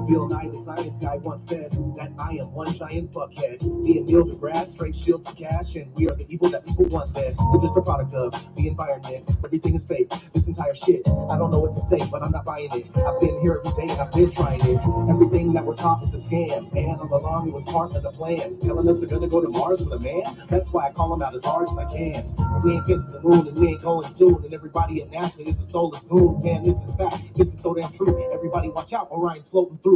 Bill Nye, the science guy, once said that I am one giant fuckhead. Me and Neil deGrasse trade shield for cash, and we are the evil that people want dead. We're just a product of the environment. Everything is fake. This entire shit, I don't know what to say, but I'm not buying it. I've been here every day and I've been trying it. Everything that we're taught is a scam, and all along it was part of the plan. Telling us they're gonna go to Mars with a man. That's why I call them out as hard as I can. We ain't been to the moon and we ain't going soon, and everybody at NASA is a soulless goon. Man, this is fact. This is so damn true. Everybody watch out, Orion's floating through.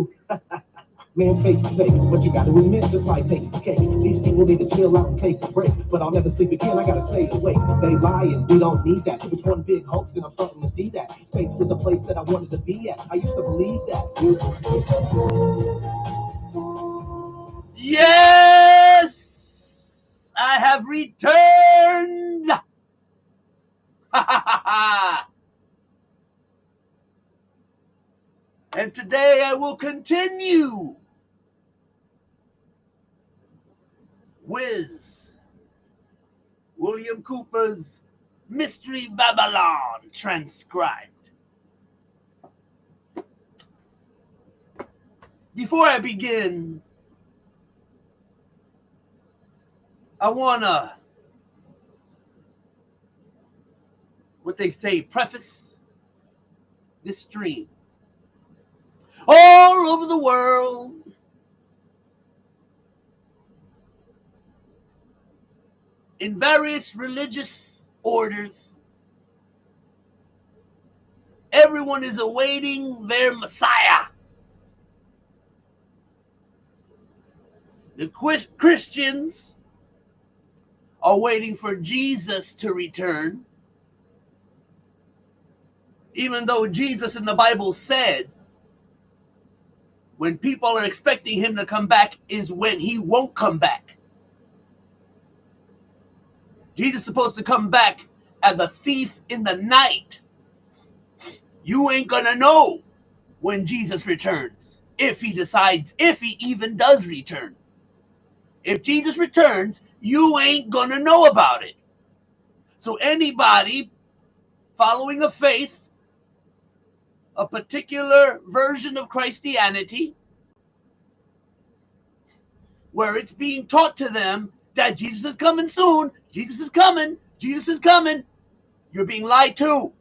Man's face is fake, but you gotta admit this life takes the cake. These people need to chill out and take a break, but I'll never sleep again, I gotta stay awake. They lie and we don't need that. It's one big hoax and I'm starting to see that. Space was a place that I wanted to be at. I used to believe that. Yes! I have returned! And today I will continue with William Cooper's Mystery Babylon transcribed. Before I begin, I wanna, what they say, preface this stream. All over the world, in various religious orders, everyone is awaiting their Messiah. The Christians are waiting for Jesus to return, even though Jesus in the Bible said when people are expecting him to come back is when he won't come back. Jesus is supposed to come back as a thief in the night. You ain't gonna know when Jesus returns, if he decides, if he even does return. If Jesus returns, you ain't gonna know about it. So anybody following a faith, a particular version of Christianity, where it's being taught to them that Jesus is coming soon, Jesus is coming, Jesus is coming, you're being lied to.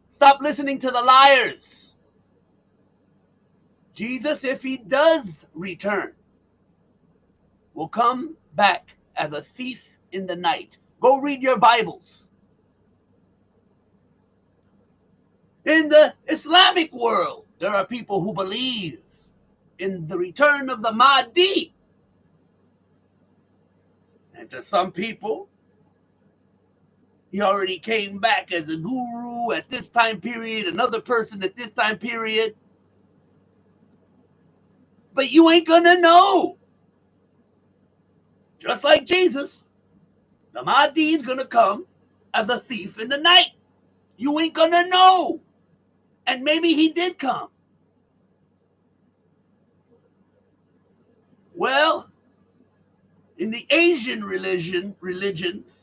Stop listening to the liars. Jesus, if he does return, will come back as a thief in the night. Go read your Bibles. In the Islamic world, there are people who believe in the return of the Mahdi. And to some people, he already came back as a guru at this time period, another person at this time period. But you ain't gonna know. Just like Jesus, the Mahdi is gonna come as a thief in the night. You ain't gonna know. And maybe he did come. Well, in the Asian religions,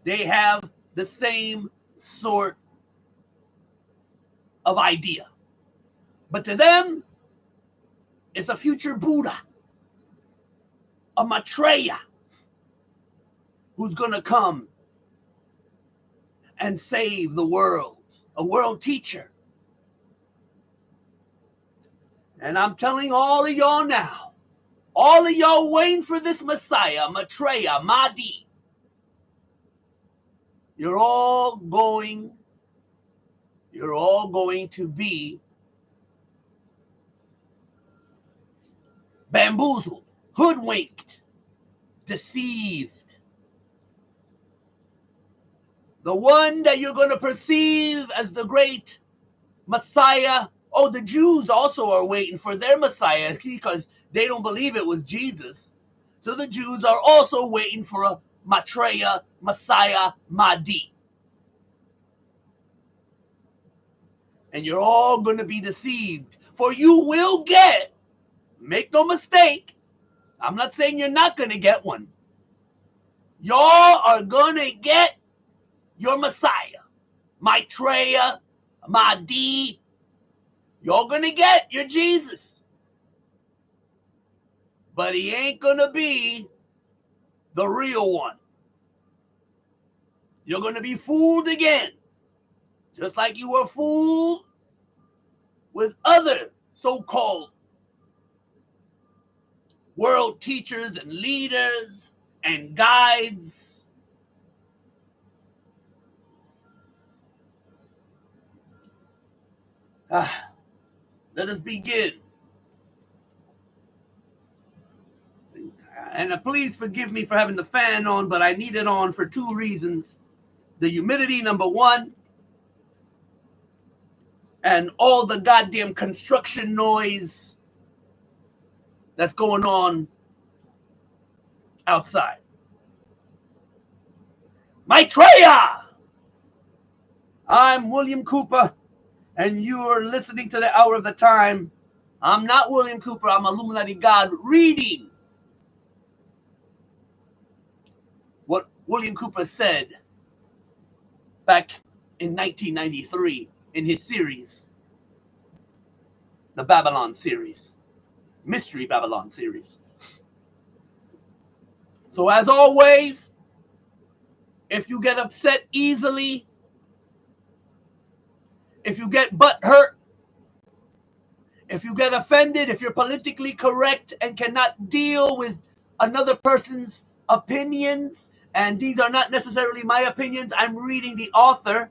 they have the same sort of idea. But to them, it's a future Buddha, a Maitreya, who's going to come and save the world, a world teacher. And I'm telling all of y'all now, all of y'all waiting for this Messiah, Maitreya, Mahdi, you're all going to be bamboozled, hoodwinked, deceived. The one that you're going to perceive as the great Messiah. Oh, the Jews also are waiting for their Messiah because they don't believe it was Jesus. So the Jews are also waiting for a Maitreya, Messiah, Mahdi. And you're all going to be deceived. For you will get, make no mistake, I'm not saying you're not going to get one. Y'all are going to get your Messiah, Maitreya, Mahdi. You're going to get your Jesus. But he ain't going to be the real one. You're going to be fooled again. Just like you were fooled with other so-called world teachers and leaders and guides. Let us begin. And please forgive me for having the fan on, but I need it on for two reasons. The humidity, number one, and all the goddamn construction noise that's going on outside. Maitreya! I'm William Cooper, and you're listening to the Hour of the Time. I'm not William Cooper, I'm Illuminati God reading what William Cooper said back in 1993 in his series, the Babylon series, Mystery Babylon series. So as always, if you get upset easily, if you get butthurt, if you get offended, if you're politically correct and cannot deal with another person's opinions, and these are not necessarily my opinions, I'm reading the author,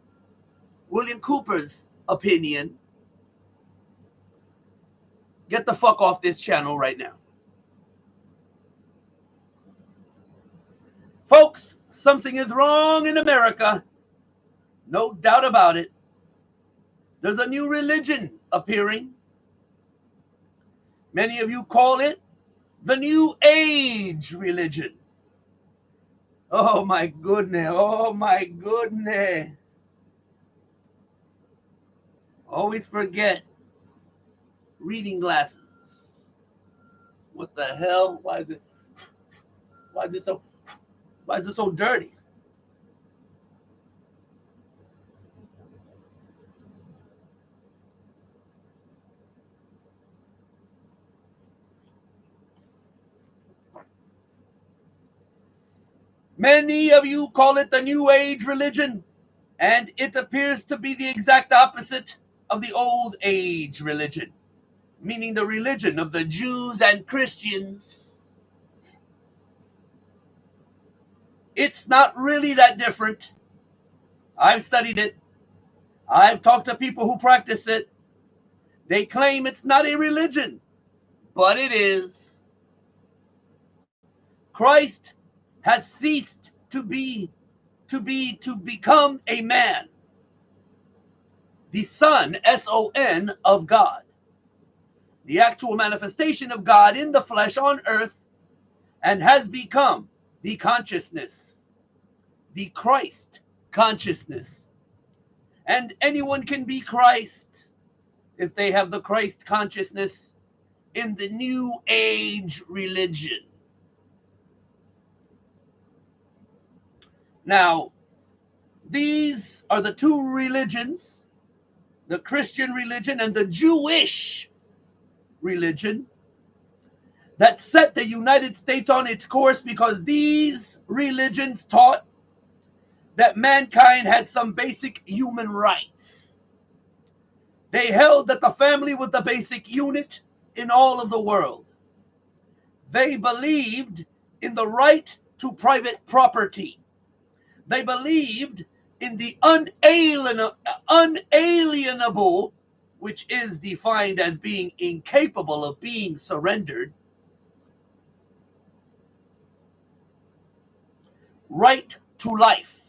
William Cooper's opinion, get the fuck off this channel right now. Folks, something is wrong in America. No doubt about it. There's a new religion appearing. Many of you call it the New Age religion. Oh my goodness. Oh my goodness. Always forget reading glasses. What the hell? Why is it so dirty? Many of you call it the New Age religion, and it appears to be the exact opposite of the Old Age religion, meaning the religion of the Jews and Christians. It's not really that different. I've studied it. I've talked to people who practice it. They claim it's not a religion, but it is. Christ has ceased to become a man, the Son, S-O-N, of God, the actual manifestation of God in the flesh on earth, and has become the consciousness, the Christ consciousness. And anyone can be Christ if they have the Christ consciousness in the New Age religion. Now, these are the two religions, the Christian religion and the Jewish religion, that set the United States on its course, because these religions taught that mankind had some basic human rights. They held that the family was the basic unit in all of the world. They believed in the right to private property. They believed in the unalienable, which is defined as being incapable of being surrendered, right to life.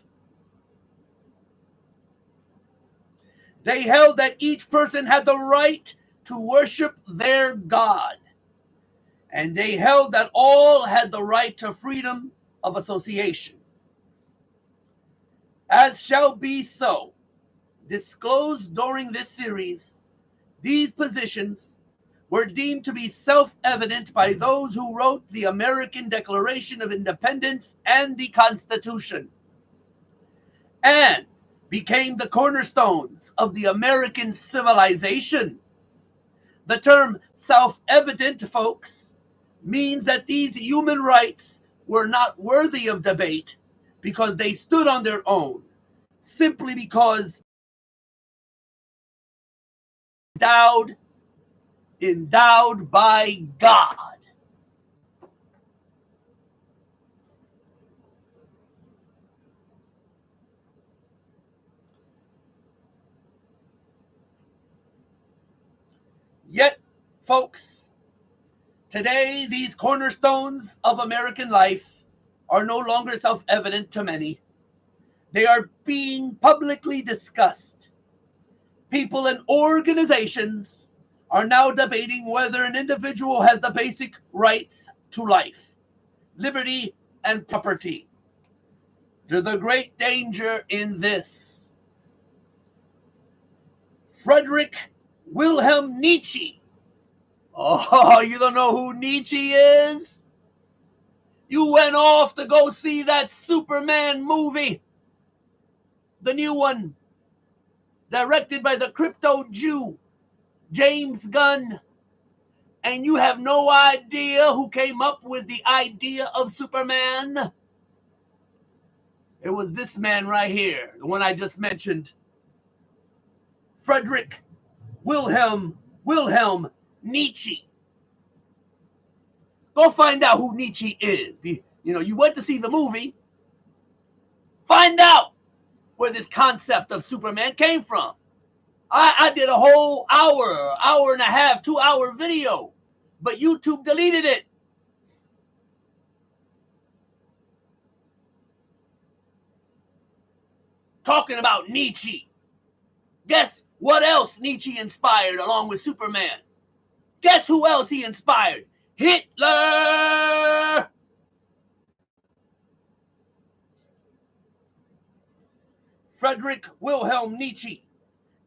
They held that each person had the right to worship their God. And they held that all had the right to freedom of association. As shall be so, disclosed during this series, these positions were deemed to be self-evident by those who wrote the American Declaration of Independence and the Constitution, and became the cornerstones of the American civilization. The term self-evident, folks, means that these human rights were not worthy of debate because they stood on their own, simply because endowed by God. Yet, folks, today these cornerstones of American life are no longer self-evident to many. They are being publicly discussed. People and organizations are now debating whether an individual has the basic rights to life, liberty, and property. There's a great danger in this. Friedrich Wilhelm Nietzsche. Oh, you don't know who Nietzsche is? You went off to go see that Superman movie, the new one, directed by the crypto Jew, James Gunn, and you have no idea who came up with the idea of Superman? It was this man right here, the one I just mentioned, Friedrich Wilhelm Nietzsche. Go find out who Nietzsche is. You went to see the movie. Find out where this concept of Superman came from. I did a whole hour and a half, 2-hour video, but YouTube deleted it. Talking about Nietzsche. Guess what else Nietzsche inspired along with Superman? Guess who else he inspired? Hitler! Friedrich Wilhelm Nietzsche,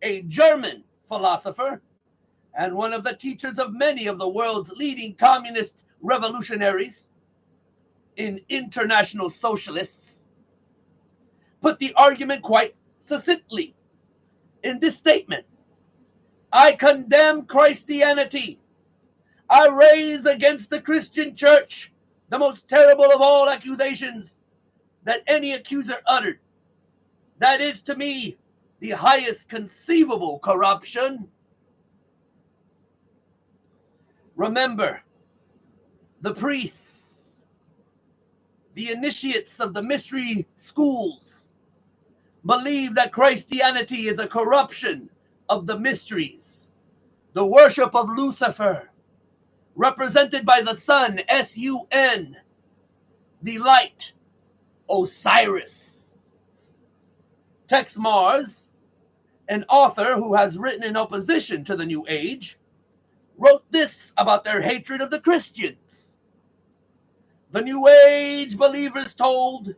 a German philosopher and one of the teachers of many of the world's leading communist revolutionaries in international socialists, put the argument quite succinctly in this statement: I condemn Christianity. I raise against the Christian church the most terrible of all accusations that any accuser uttered. That is to me the highest conceivable corruption. Remember, the priests, the initiates of the mystery schools, believe that Christianity is a corruption of the mysteries, the worship of Lucifer, represented by the sun, S-U-N, the light, Osiris. Tex Mars, an author who has written in opposition to the New Age, wrote this about their hatred of the Christians. The New Age believers told,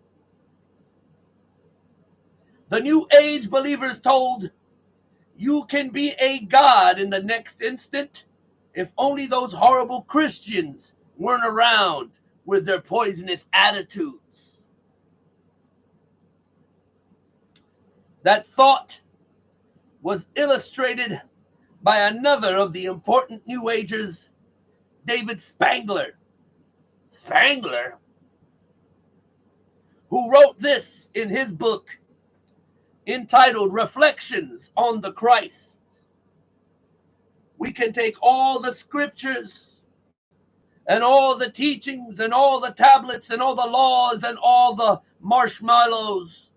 you can be a god in the next instant if only those horrible Christians weren't around with their poisonous attitudes. That thought was illustrated by another of the important New Agers, David Spangler. Spangler, who wrote this in his book entitled Reflections on the Christ. We can take all the scriptures and all the teachings and all the tablets and all the laws and all the marshmallows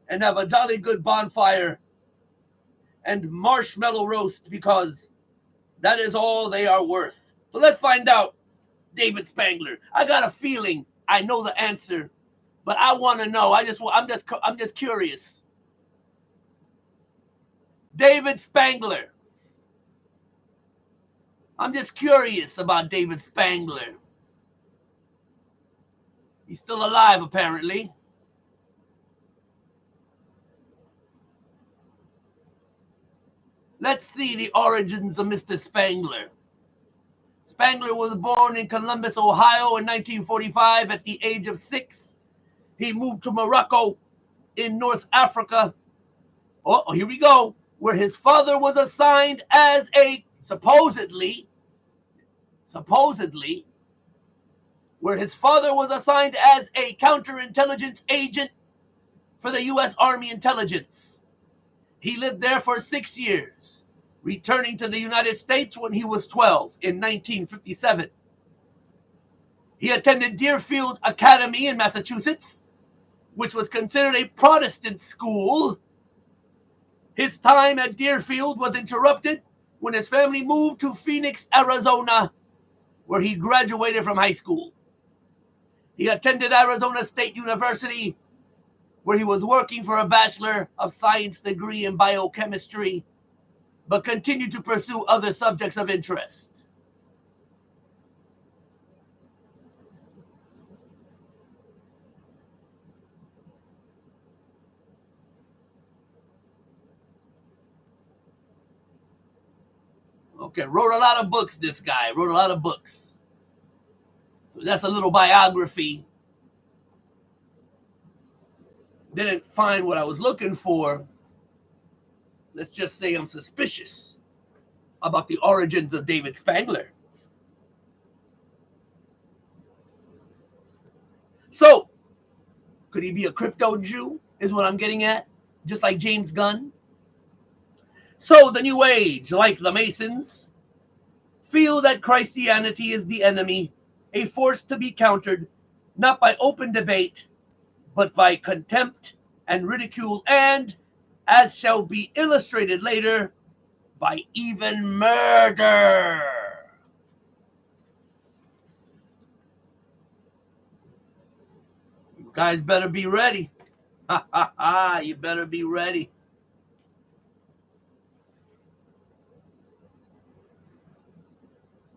and have a jolly good bonfire and marshmallow roast, because that is all they are worth. So let's find out, David Spangler. I got a feeling I know the answer, but I want to know. I'm just curious. David Spangler. I'm just curious about David Spangler. He's still alive, apparently. Let's see the origins of Mr. Spangler. Spangler was born in Columbus, Ohio in 1945 at the age of 6. He moved to Morocco in North Africa. Oh, here we go. Where his father was assigned as a, supposedly, where his father was assigned as a counterintelligence agent for the U.S. Army Intelligence. He lived there for 6 years, returning to the United States when he was 12 in 1957. He attended Deerfield Academy in Massachusetts, which was considered a Protestant school. His time at Deerfield was interrupted when his family moved to Phoenix, Arizona, where he graduated from high school. He attended Arizona State University, where he was working for a Bachelor of Science degree in biochemistry, but continued to pursue other subjects of interest. Okay, wrote a lot of books, this guy. Wrote a lot of books. That's a little biography. Didn't find what I was looking for. Let's just say I'm suspicious about the origins of David Spangler. So, could he be a crypto Jew, is what I'm getting at? Just like James Gunn? So, the New Age, like the Masons, feel that Christianity is the enemy, a force to be countered, not by open debate, but by contempt and ridicule, and, as shall be illustrated later, by even murder. You guys better be ready. Ha ha ha, you better be ready.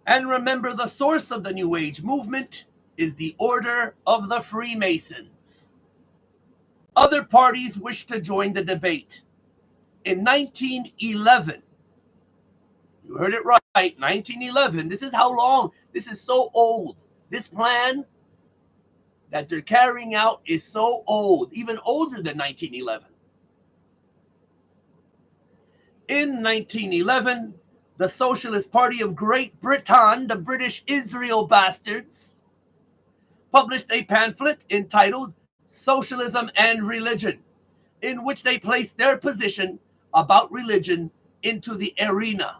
And remember, the source of the New Age movement is the Order of the Freemasons. Other parties wish to join the debate. In 1911, you heard it right, 1911, this is how long, this is so old. This plan that they're carrying out is so old, even older than 1911. In 1911, the Socialist Party of Great Britain, the British Israel bastards, published a pamphlet entitled Socialism and Religion, in which they placed their position about religion into the arena.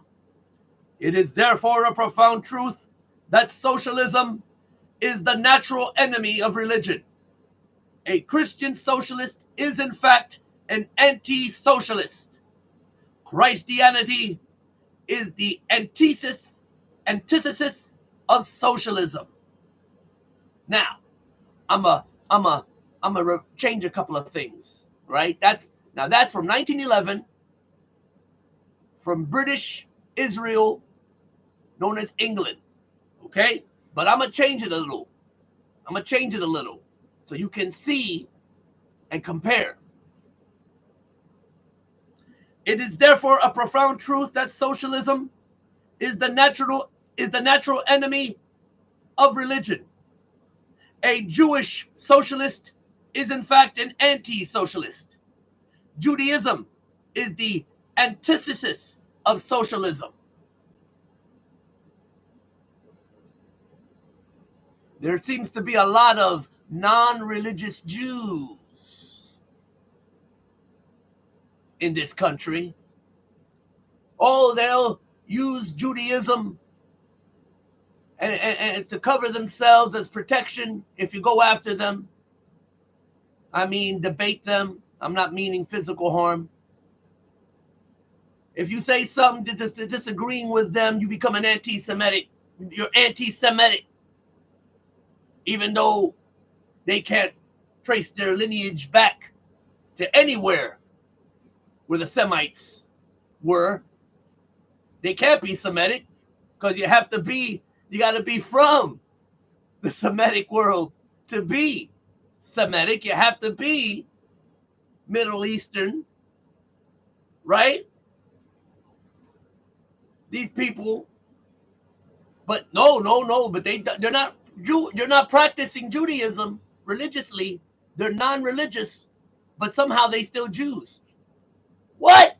It is therefore a profound truth that socialism is the natural enemy of religion. A Christian socialist is in fact an anti-socialist. Christianity is the antithesis of socialism. Now, I'm a change a couple of things, right? That's from 1911, from British Israel, known as England, okay? But I'm gonna change it a little. So you can see and compare. It is therefore a profound truth that socialism is the natural enemy of religion. A Jewish socialist is in fact an anti-socialist. Judaism is the antithesis of socialism. There seems to be a lot of non-religious Jews in this country. Oh, they'll use Judaism and to cover themselves as protection if you go after them. I mean, debate them. I'm not meaning physical harm. If you say something disagreeing with them, you become an anti-Semitic. You're anti-Semitic. Even though they can't trace their lineage back to anywhere where the Semites were. They can't be Semitic because you got to be from the Semitic world to be Semitic. You have to be Middle Eastern, right? These people, but no, but they're not they're not practicing Judaism religiously. They're non-religious, but somehow they still Jews. What?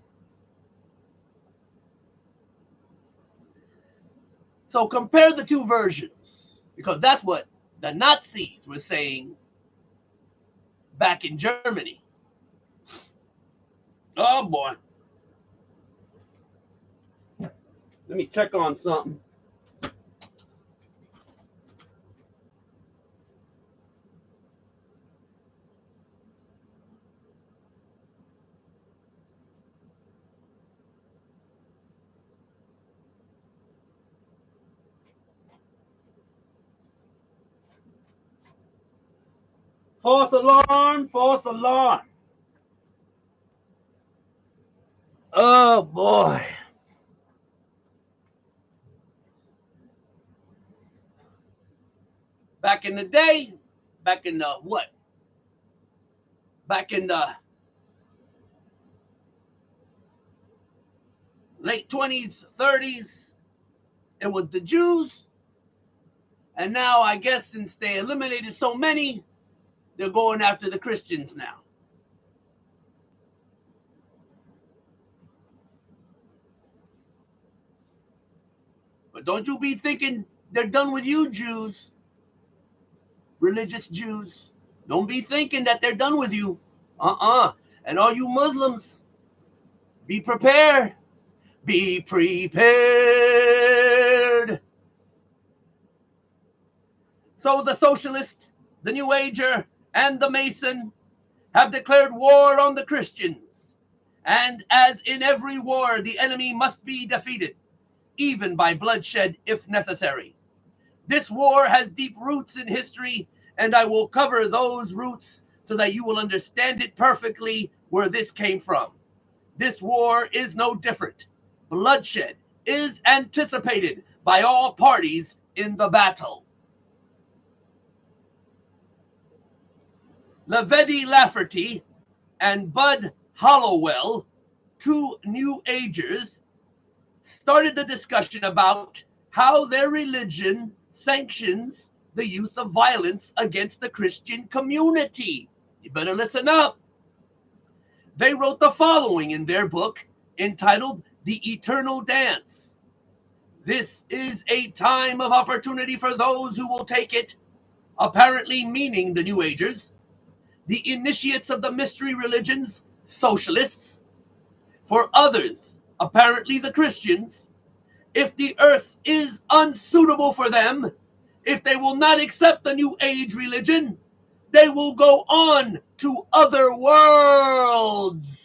So compare the two versions, because that's what the Nazis were saying back in Germany. Oh boy. Let me check on something. False alarm, false alarm. Oh boy. Back in the day, back in the what? Back in the late 20s, 30s, it was the Jews. And now I guess since they eliminated so many, they're going after the Christians now. But don't you be thinking they're done with you, Jews, religious Jews. Don't be thinking that they're done with you. And all you Muslims, be prepared. Be prepared. So the socialist, the New Ager, and the Mason have declared war on the Christians. And as in every war, the enemy must be defeated, even by bloodshed if necessary. This war has deep roots in history, and I will cover those roots so that you will understand it perfectly where this came from. This war is no different. Bloodshed is anticipated by all parties in the battle. Laveddy Lafferty and Bud Hollowell, two New Agers, started the discussion about how their religion sanctions the use of violence against the Christian community. You better listen up. They wrote the following in their book entitled The Eternal Dance. This is a time of opportunity for those who will take it, apparently meaning the New Agers, the initiates of the mystery religions, socialists. For others, apparently the Christians, if the earth is unsuitable for them, if they will not accept the New Age religion, they will go on to other worlds.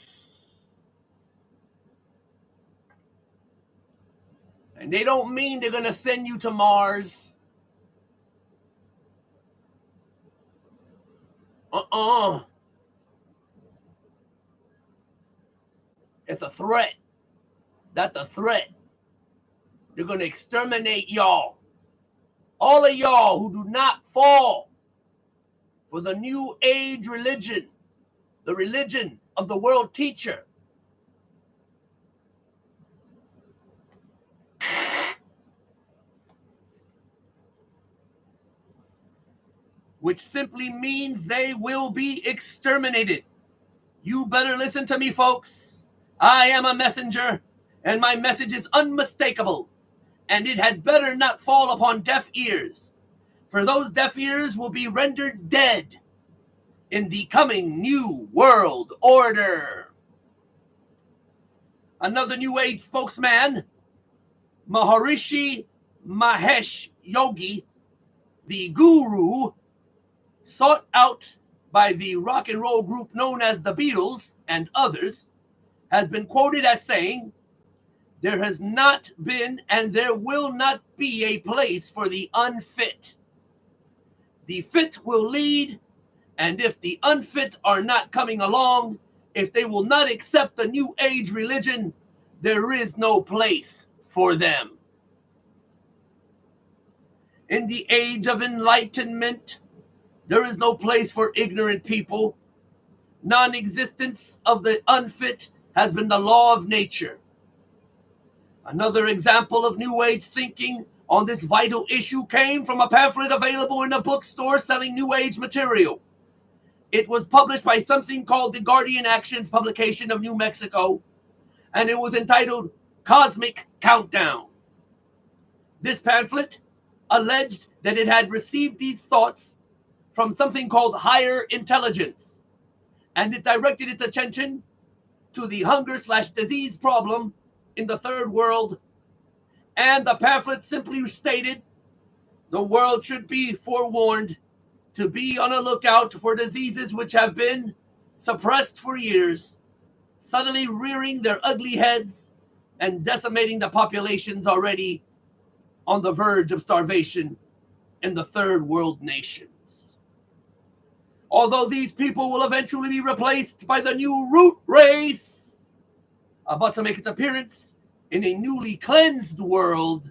And they don't mean they're going to send you to Mars. It's a threat. That's a threat. They're going to exterminate y'all. All of y'all who do not fall for the New Age religion, the religion of the world teacher. Which simply means they will be exterminated. You better listen to me, folks. I am a messenger, and my message is unmistakable, and it had better not fall upon deaf ears, for those deaf ears will be rendered dead in the coming New World Order. Another New Age spokesman, Maharishi Mahesh Yogi, the guru, sought out by the rock and roll group known as the Beatles and others, has been quoted as saying, "There has not been and there will not be a place for the unfit. The fit will lead, and if the unfit are not coming along, if they will not accept the New Age religion, there is no place for them. In the age of enlightenment, there is no place for ignorant people. Non-existence of the unfit has been the law of nature. Another example of New Age thinking on this vital issue came from a pamphlet available in a bookstore selling New Age material. It was published by something called the Guardian Actions publication of New Mexico, and it was entitled Cosmic Countdown. This pamphlet alleged that it had received these thoughts from something called higher intelligence, and it directed its attention to the hunger/disease problem in the third world. And the pamphlet simply stated the world should be forewarned to be on a lookout for diseases which have been suppressed for years, suddenly rearing their ugly heads and decimating the populations already on the verge of starvation in the third world nations. Although these people will eventually be replaced by the new root race, about to make its appearance in a newly cleansed world,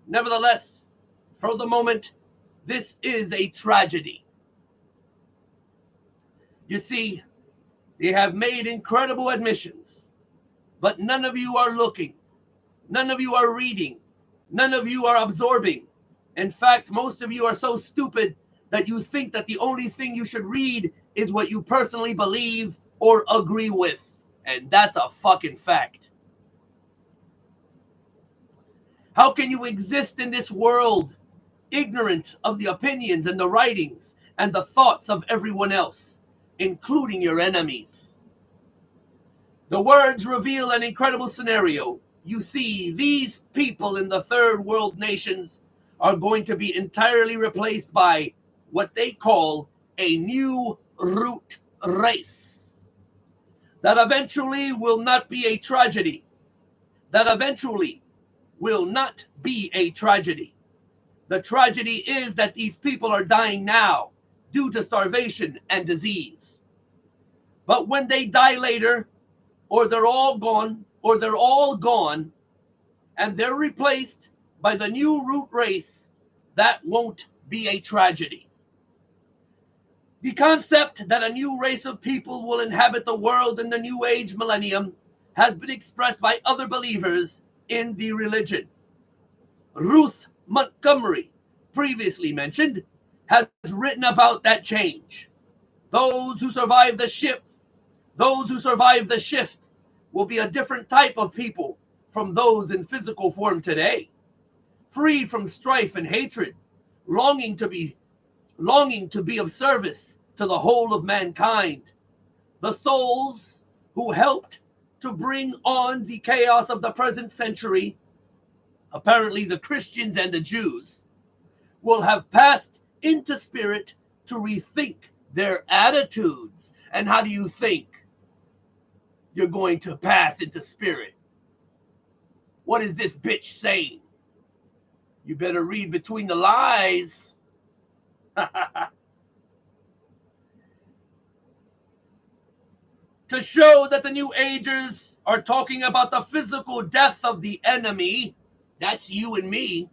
nevertheless, for the moment, this is a tragedy. You see, they have made incredible admissions, but none of you are looking, none of you are reading, none of you are absorbing. In fact, most of you are so stupid that you think that the only thing you should read is what you personally believe or agree with. And that's a fucking fact. How can you exist in this world ignorant of the opinions and the writings and the thoughts of everyone else, including your enemies? The words reveal an incredible scenario. You see, these people in the third world nations are going to be entirely replaced by what they call a new root race. That eventually will not be a tragedy. That eventually will not be a tragedy. The tragedy is that these people are dying now due to starvation and disease. But when they die later, or they're all gone, and they're replaced by the new root race, that won't be a tragedy. The concept that a new race of people will inhabit the world in the New Age millennium has been expressed by other believers in the religion. Ruth Montgomery, previously mentioned, has written about that change. Those who survive the shift will be a different type of people from those in physical form today, freed from strife and hatred, longing to be of service to the whole of mankind. The souls who helped to bring on the chaos of the present century, apparently the Christians and the Jews, will have passed into spirit to rethink their attitudes. And how do you think you're going to pass into spirit? What is this bitch saying? You better read between the lies. To show that the New Agers are talking about the physical death of the enemy, that's you and me,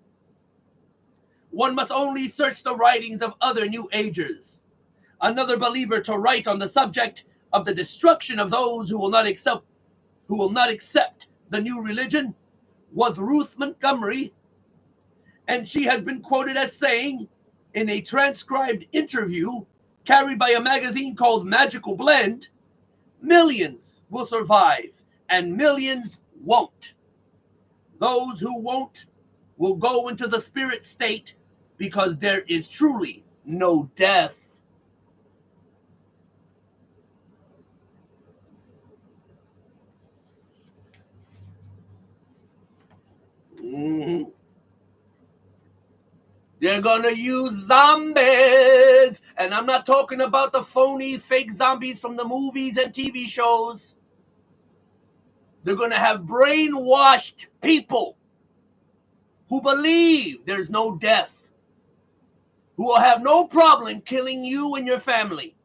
one must only search the writings of other New Agers. Another believer to write on the subject of the destruction of those who will not accept the new religion was Ruth Montgomery, and she has been quoted as saying in a transcribed interview carried by a magazine called Magical Blend, millions will survive and millions won't. Those who won't will go into the spirit state because there is truly no death. They're gonna use zombies, and I'm not talking about the phony fake zombies from the movies and TV shows. They're gonna have brainwashed people who believe there's no death, who will have no problem killing you and your family.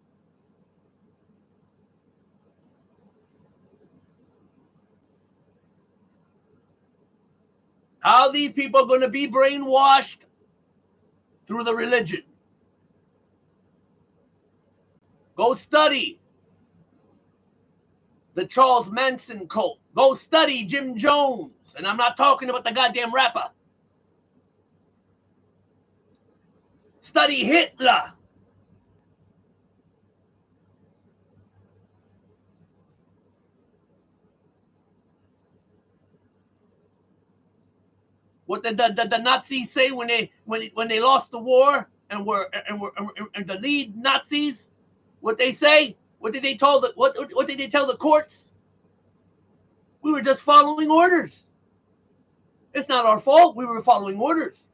How these people are going to be brainwashed through the religion. Go study the Charles Manson cult. Go study Jim Jones. And I'm not talking about the goddamn rapper. Study Hitler. What did the Nazis say when they lost the war and were the lead Nazis? What they say? What did they tell what did they tell the courts? We were just following orders. It's not our fault. We were following orders.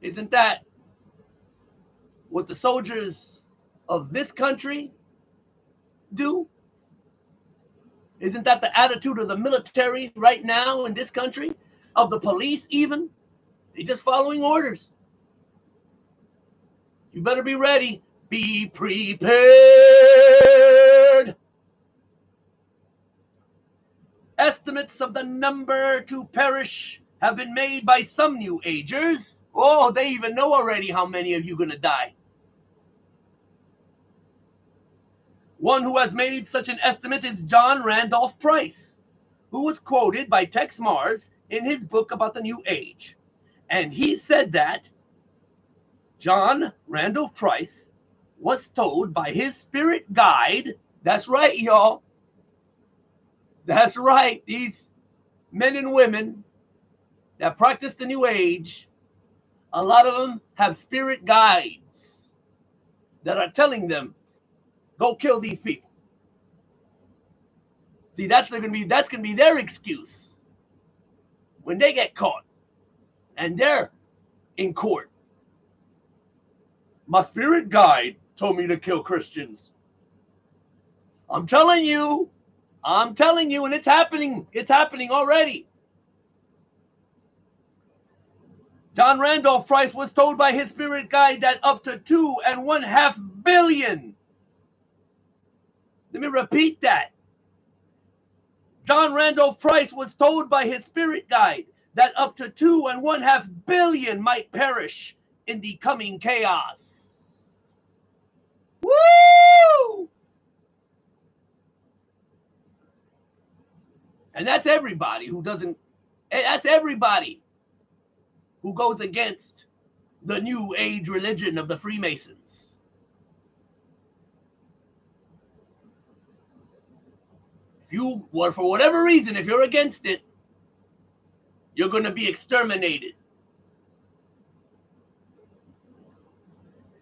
Isn't that what the soldiers of this country do? Isn't that the attitude of the military right now in this country? Of the police even? They're just following orders. You better be ready. Be prepared. Estimates of the number to perish have been made by some New Agers. Oh, they even know already how many of you are going to die. One who has made such an estimate is John Randolph Price, who was quoted by Tex Mars in his book about the New Age. And he said that John Randolph Price was told by his spirit guide, that's right, y'all. That's right. These men and women that practice the New Age, a lot of them have spirit guides that are telling them, go kill these people. See, that's gonna be their excuse when they get caught and they're in court. My spirit guide told me to kill Christians. I'm telling you, and it's happening. It's happening already. John Randolph Price was told by his spirit guide that up to 2.5 billion. Let me repeat that. John Randolph Price was told by his spirit guide that up to 2.5 billion might perish in the coming chaos. Woo! And that's everybody who doesn't, that's everybody who goes against the New Age religion of the Freemasons. If you, well, for whatever reason, if you're against it, you're going to be exterminated.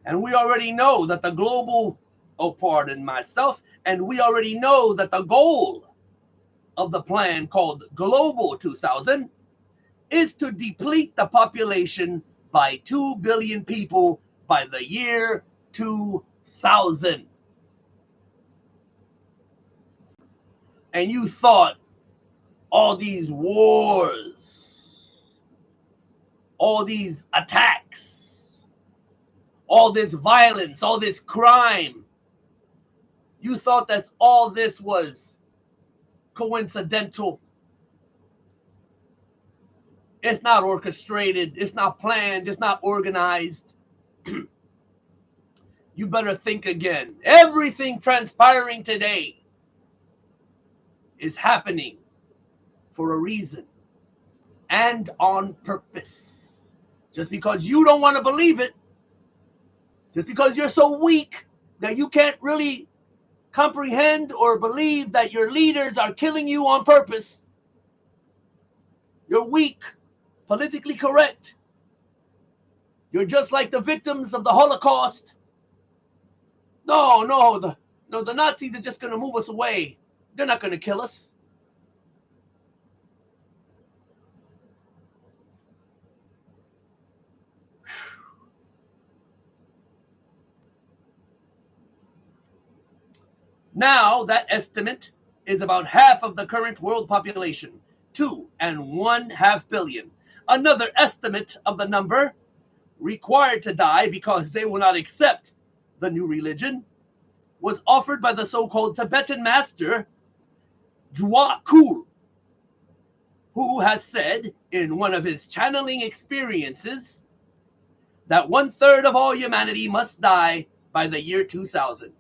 And we already know that the global, oh, pardon myself, and we already know that the goal of the plan called Global 2000 is to deplete the population by 2 billion people by the year 2000. And you thought all these wars, all these attacks, all this violence, all this crime, you thought that all this was coincidental. It's not orchestrated. It's not planned. It's not organized. You better think again. Everything transpiring today is happening for a reason and on purpose. Just because you don't want to believe it, just because you're so weak that you can't really comprehend or believe that your leaders are killing you on purpose, you're weak, politically correct. You're just like the victims of the Holocaust. No, the Nazis are just going to move us away. They're not going to kill us. Now, that estimate is about half of the current world population, 2.5 billion. Another estimate of the number required to die because they will not accept the new religion was offered by the so-called Tibetan master Dwa Kul. who has said in one of his channeling experiences that 1/3 of all humanity must die by the year 2000.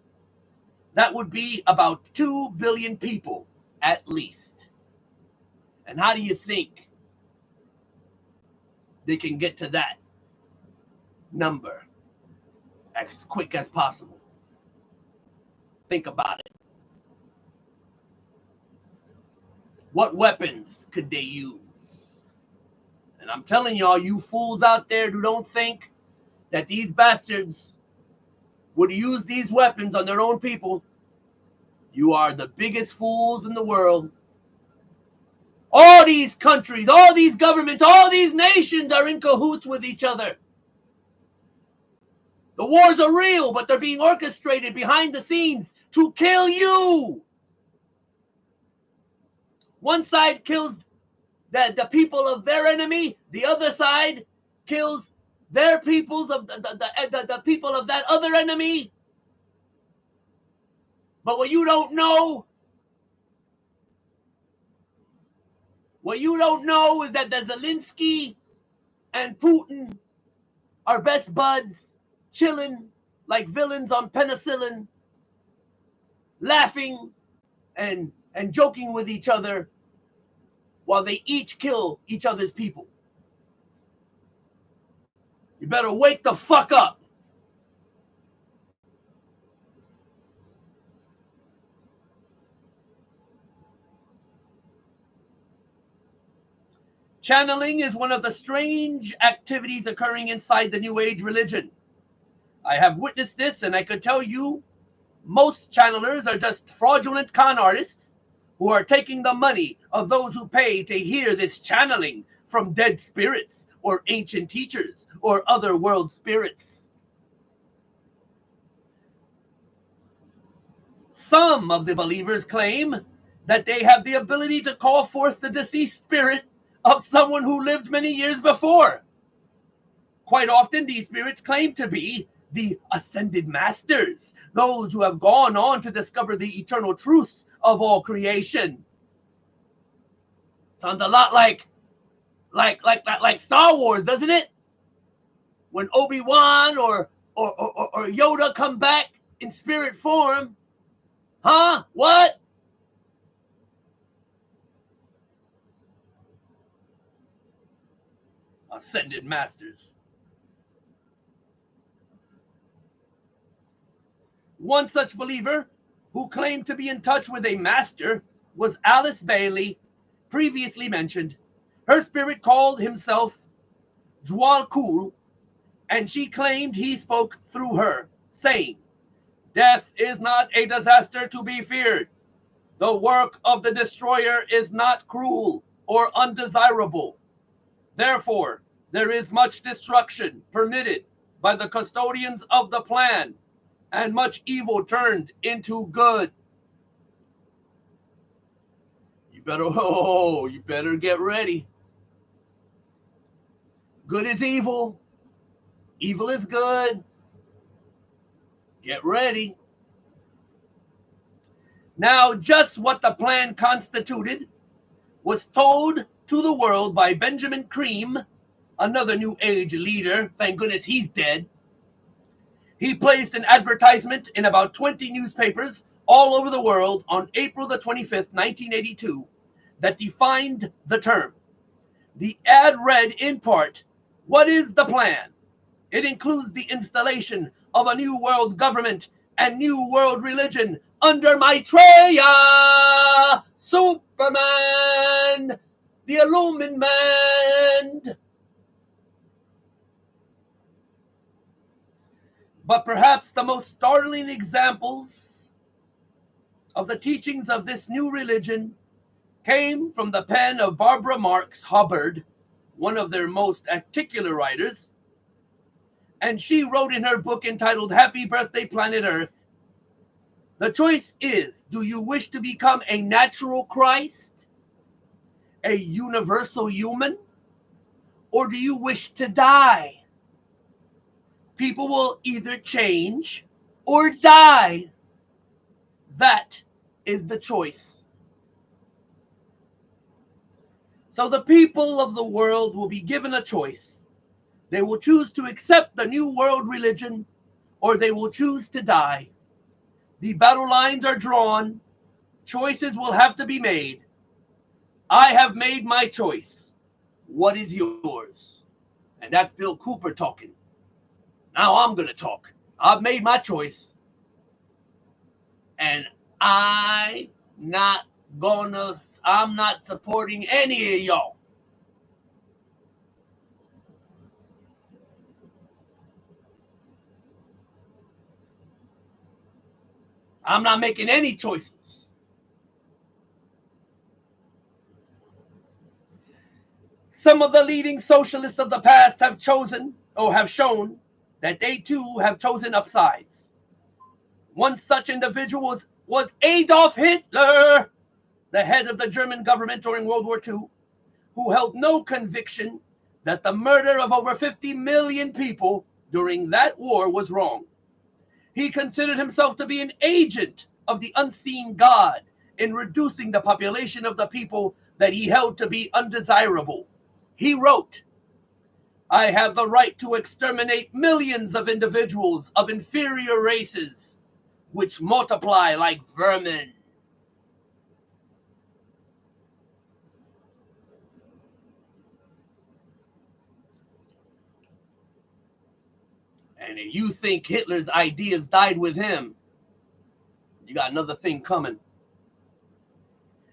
That would be about 2 billion people at least. And how do you think they can get to that number as quick as possible? Think about it. What weapons could they use? And I'm telling y'all, you fools out there who don't think that these bastards would use these weapons on their own people, you are the biggest fools in the world. All these countries, all these governments, all these nations are in cahoots with each other. The wars are real, but they're being orchestrated behind the scenes to kill you. One side kills the people of their enemy, the other side kills their peoples of the people of that other enemy. But what you don't know is that the Zelensky and Putin are best buds, chilling like villains on penicillin, laughing and joking with each other while they each kill each other's people. You better wake the fuck up. Channeling is one of the strange activities occurring inside the New Age religion. I have witnessed this, and I could tell you most channelers are just fraudulent con artists who are taking the money of those who pay to hear this channeling from dead spirits or ancient teachers or other world spirits. Some of the believers claim that they have the ability to call forth the deceased spirit of someone who lived many years before. Quite often, these spirits claim to be the ascended masters, those who have gone on to discover the eternal truth of all creation. Sounds a lot like Star Wars, doesn't it? When Obi-Wan or Yoda come back in spirit form. Huh? What? Ascended masters. One such believer who claimed to be in touch with a master was Alice Bailey, previously mentioned. Her spirit called himself Dwal Kul, and she claimed he spoke through her, saying, "Death is not a disaster to be feared. The work of the destroyer is not cruel or undesirable. Therefore, there is much destruction permitted by the custodians of the plan, and much evil turned into good." You better get ready. Good is evil. Evil is good. Get ready. Now, just what the plan constituted was told to the world by Benjamin Cream, another New Age leader. Thank goodness he's dead. He placed an advertisement in about 20 newspapers all over the world on April the 25th, 1982, that defined the term. The ad read in part, "What is the plan? It includes the installation of a new world government and new world religion under Maitreya, Superman, the Illumin Man." But perhaps the most startling examples of the teachings of this new religion came from the pen of Barbara Marx Hubbard, one of their most articulate writers. And she wrote in her book entitled Happy Birthday Planet Earth, "The choice is, do you wish to become a natural Christ, a universal human, or do you wish to die? People will either change or die. That is the choice." So the people of the world will be given a choice. They will choose to accept the new world religion, or they will choose to die. The battle lines are drawn. Choices will have to be made. I have made my choice. What is yours? And that's Bill Cooper talking. Now I'm going to talk. I've made my choice. And I'm not supporting any of y'all. I'm not making any choices. Some of the leading socialists of the past have chosen, or have shown, that they too have chosen upsides. One such individual was Adolf Hitler, the head of the German government during World War II, who held no conviction that the murder of over 50 million people during that war was wrong. He considered himself to be an agent of the unseen God in reducing the population of the people that he held to be undesirable. He wrote, I have the right to exterminate millions of individuals of inferior races, which multiply like vermin. And if you think Hitler's ideas died with him, you got another thing coming.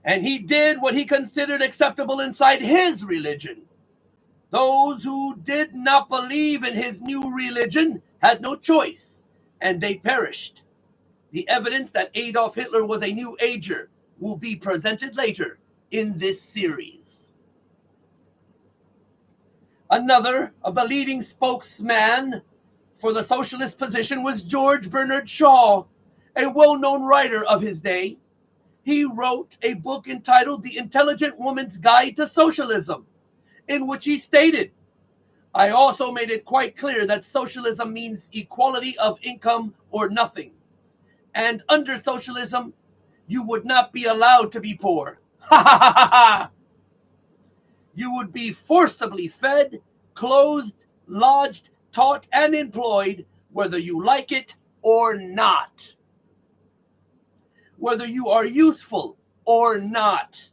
And he did what he considered acceptable inside his religion. Those who did not believe in his new religion had no choice, and they perished. The evidence that Adolf Hitler was a New Ager will be presented later in this series. Another of the leading spokesman for the socialist position was George Bernard Shaw, a well-known writer of his day. He wrote a book entitled The Intelligent Woman's Guide to Socialism, in which he stated, I also made it quite clear that socialism means equality of income or nothing. And under socialism, you would not be allowed to be poor. Ha ha ha ha ha! You would be forcibly fed, clothed, lodged, taught, and employed, whether you like it or not. Whether you are useful or not.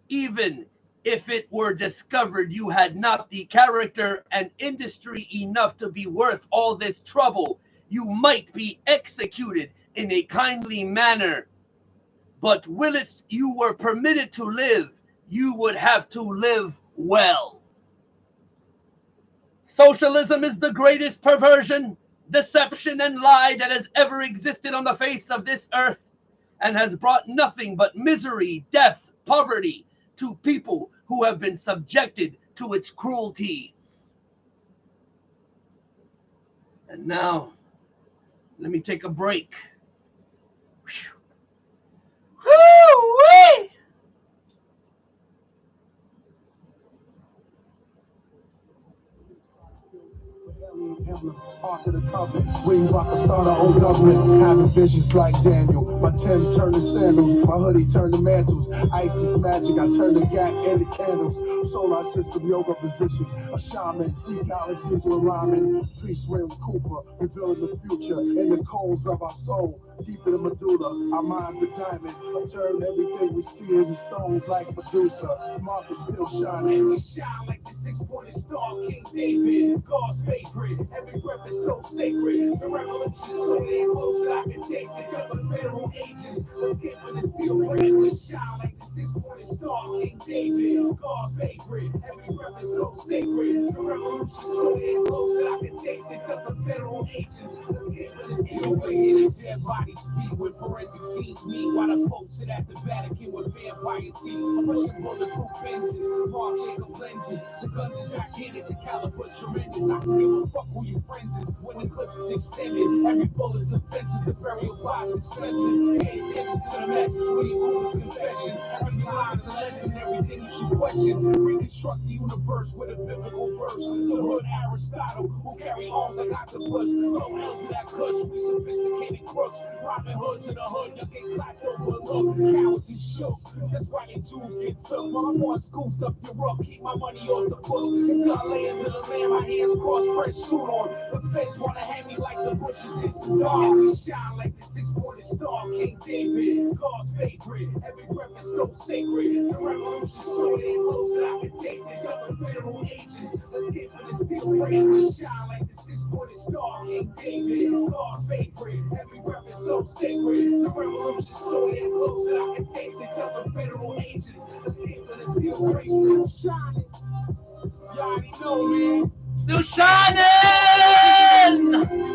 Even if it were discovered you had not the character and industry enough to be worth all this trouble, you might be executed in a kindly manner. But whilst you were permitted to live, you would have to live well. Socialism is the greatest perversion, deception, and lie that has ever existed on the face of this earth, and has brought nothing but misery, death, poverty to people who have been subjected to its cruelties. And now, let me take a break. Woo-wee! Ark of the Covenant, we rock a start our own government. Having visions like Daniel. My Timbs turn to sandals, my hoodie turn to mantles. Isis magic, I turn the gat into candles. Solar system, yoga positions. A shaman, see galaxies with rhyming. Peace Rim Cooper, revealing the future in the coals of our soul. Deep in the medulla, our minds are diamond. Turn everything we see into stones like Medusa. Marcus still shining. And we shine like the six-pointed star, King David, God's favorite. Every breath is so sacred. The revolution so damn close that I can taste it. Got the federal agents, let's get with the steel rays. We shine like the six-pointed star, King David, God's favorite. Every breath is so sacred. The revolution so damn close that I can taste it. Got the federal agents, let's get with the steel rays. Dead bodies speed with forensic teams meet while the Pope sit at the Vatican with vampire teeth. I'm pushing bulletproof Benzes, Mark Jacob lenses. The guns is gigantic, the caliber's tremendous. I can give a fuck who your friends is when the clips is extended. Every bullet's offensive, the burial box is expensive. Pay attention to the message, William Cooper's confession. Every line's a lesson, everything you should question. Reconstruct the universe with a biblical verse. The hood Aristotle, who carry arms like octopus. Blow L's to that cuss, We sophisticated crooks, robbing hoods in the hood, you get clapped over a look. Cowards and shook, that's why they tools get took. While I'm on scooped up your rook, keep my money off the books. Until I lay under the land, my hands crossed, fresh suit on. The feds wanna hang me like the Bushes did Saddam. We shine like the six-pointed star, King David, God's favorite. Every breath is so sacred. The revolution's so damn close that I can taste it. Other federal agents, escaping the steel rays. We shine like the six-pointed star, King David, God's favorite. Every breath is so sacred. The revolution's so damn close that I can taste it. Other federal agents, escaping the steel rays. Still shining. You already know, man. Still shining!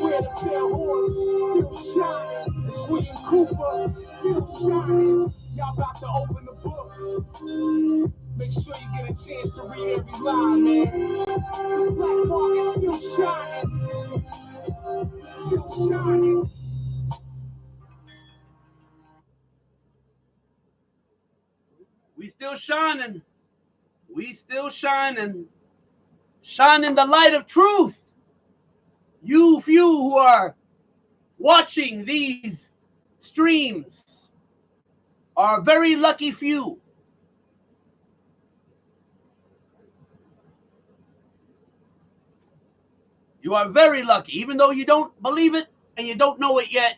Where the pale horse still shining. It's William Cooper still shining. Y'all about to open the book. Make sure you get a chance to read every line, man. The black mark is still shining. Still shining. We still shining. We still shining. Shining the light of truth. You few who are watching these streams are very lucky few. You are very lucky, even though you don't believe it and you don't know it yet.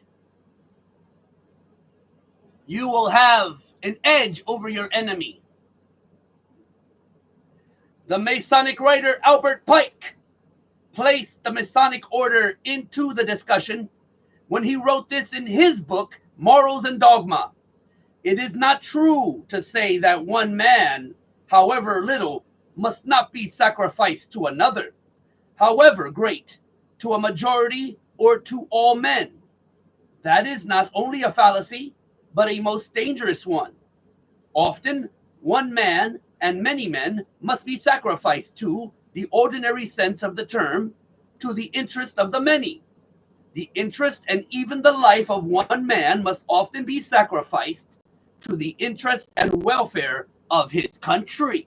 You will have an edge over your enemy. The Masonic writer Albert Pike placed the Masonic order into the discussion when he wrote this in his book, Morals and Dogma. It is not true to say that one man, however little, must not be sacrificed to another, however great, to a majority or to all men. That is not only a fallacy, but a most dangerous one. Often, one man and many men must be sacrificed to the ordinary sense of the term, to the interest of the many. The interest and even the life of one man must often be sacrificed to the interest and welfare of his country.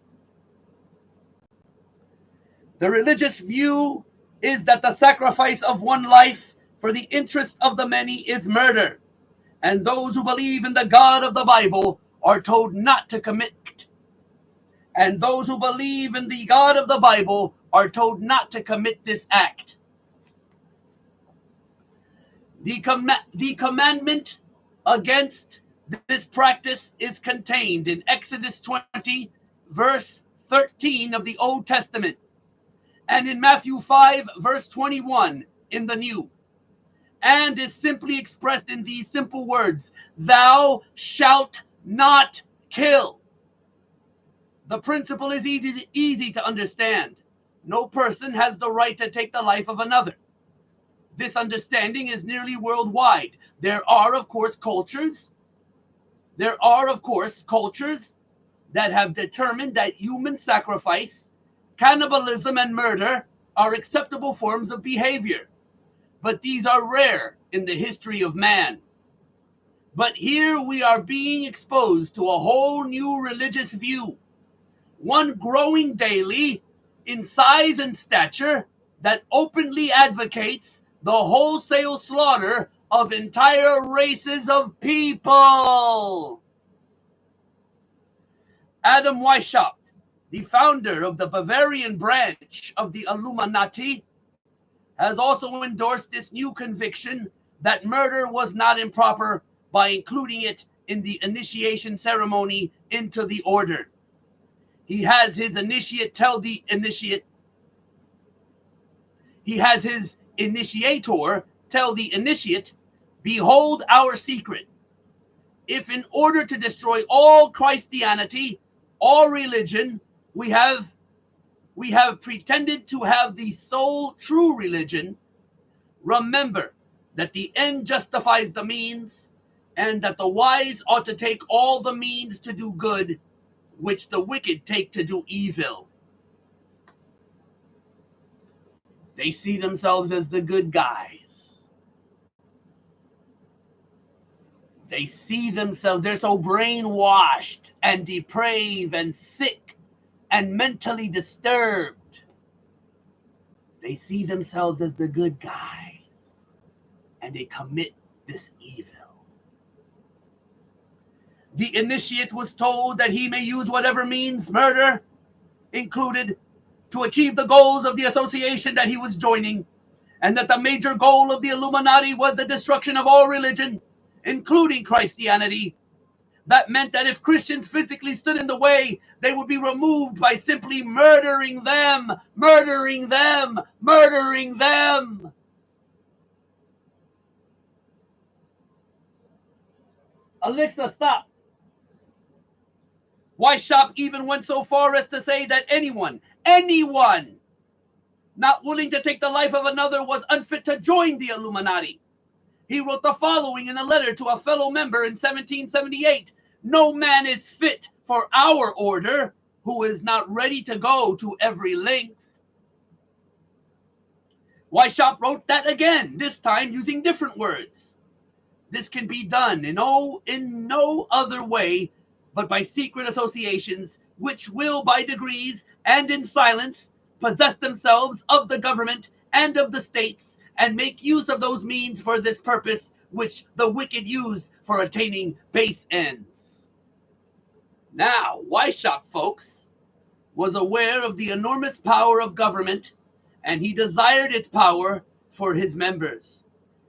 The religious view is that the sacrifice of one life for the interest of the many is murder, and those who believe in the God of the Bible are told not to commit. And those who believe in the God of the Bible are told not to commit this act. The commandment against this practice is contained in Exodus 20, verse 13 of the Old Testament, and in Matthew 5, verse 21 in the New, and is simply expressed in these simple words: thou shalt not kill. The principle is easy to understand. No person has the right to take the life of another. This understanding is nearly worldwide. There are, of course, cultures that have determined that human sacrifice, cannibalism, and murder are acceptable forms of behavior. But these are rare in the history of man. But here we are being exposed to a whole new religious view, one growing daily in size and stature, that openly advocates the wholesale slaughter of entire races of people. Adam Weishaupt, the founder of the Bavarian branch of the Illuminati, has also endorsed this new conviction that murder was not improper by including it in the initiation ceremony into the order. He has his initiator tell the initiate, behold our secret. If in order to destroy all Christianity, all religion, we have pretended to have the sole true religion, remember that the end justifies the means, and that the wise ought to take all the means to do good, which the wicked take to do evil. They see themselves as the good guys. They see themselves, they're so brainwashed and depraved and sick and mentally disturbed. They see themselves as the good guys. and they commit this evil. The initiate was told that he may use whatever means, murder included, to achieve the goals of the association that he was joining, and that the major goal of the Illuminati was the destruction of all religion, including Christianity. That meant that if Christians physically stood in the way, they would be removed by simply murdering them, murdering them, murdering them. Alexa, stop. Weishaupt even went so far as to say that anyone not willing to take the life of another was unfit to join the Illuminati. He wrote the following in a letter to a fellow member in 1778. No man is fit for our order who is not ready to go to every length. Weishaupt wrote that again, this time using different words. This can be done in no other way but by secret associations, which will by degrees and in silence possess themselves of the government and of the states, and make use of those means for this purpose, which the wicked use for attaining base ends. Now, Weishaupt, folks, was aware of the enormous power of government, and he desired its power for his members.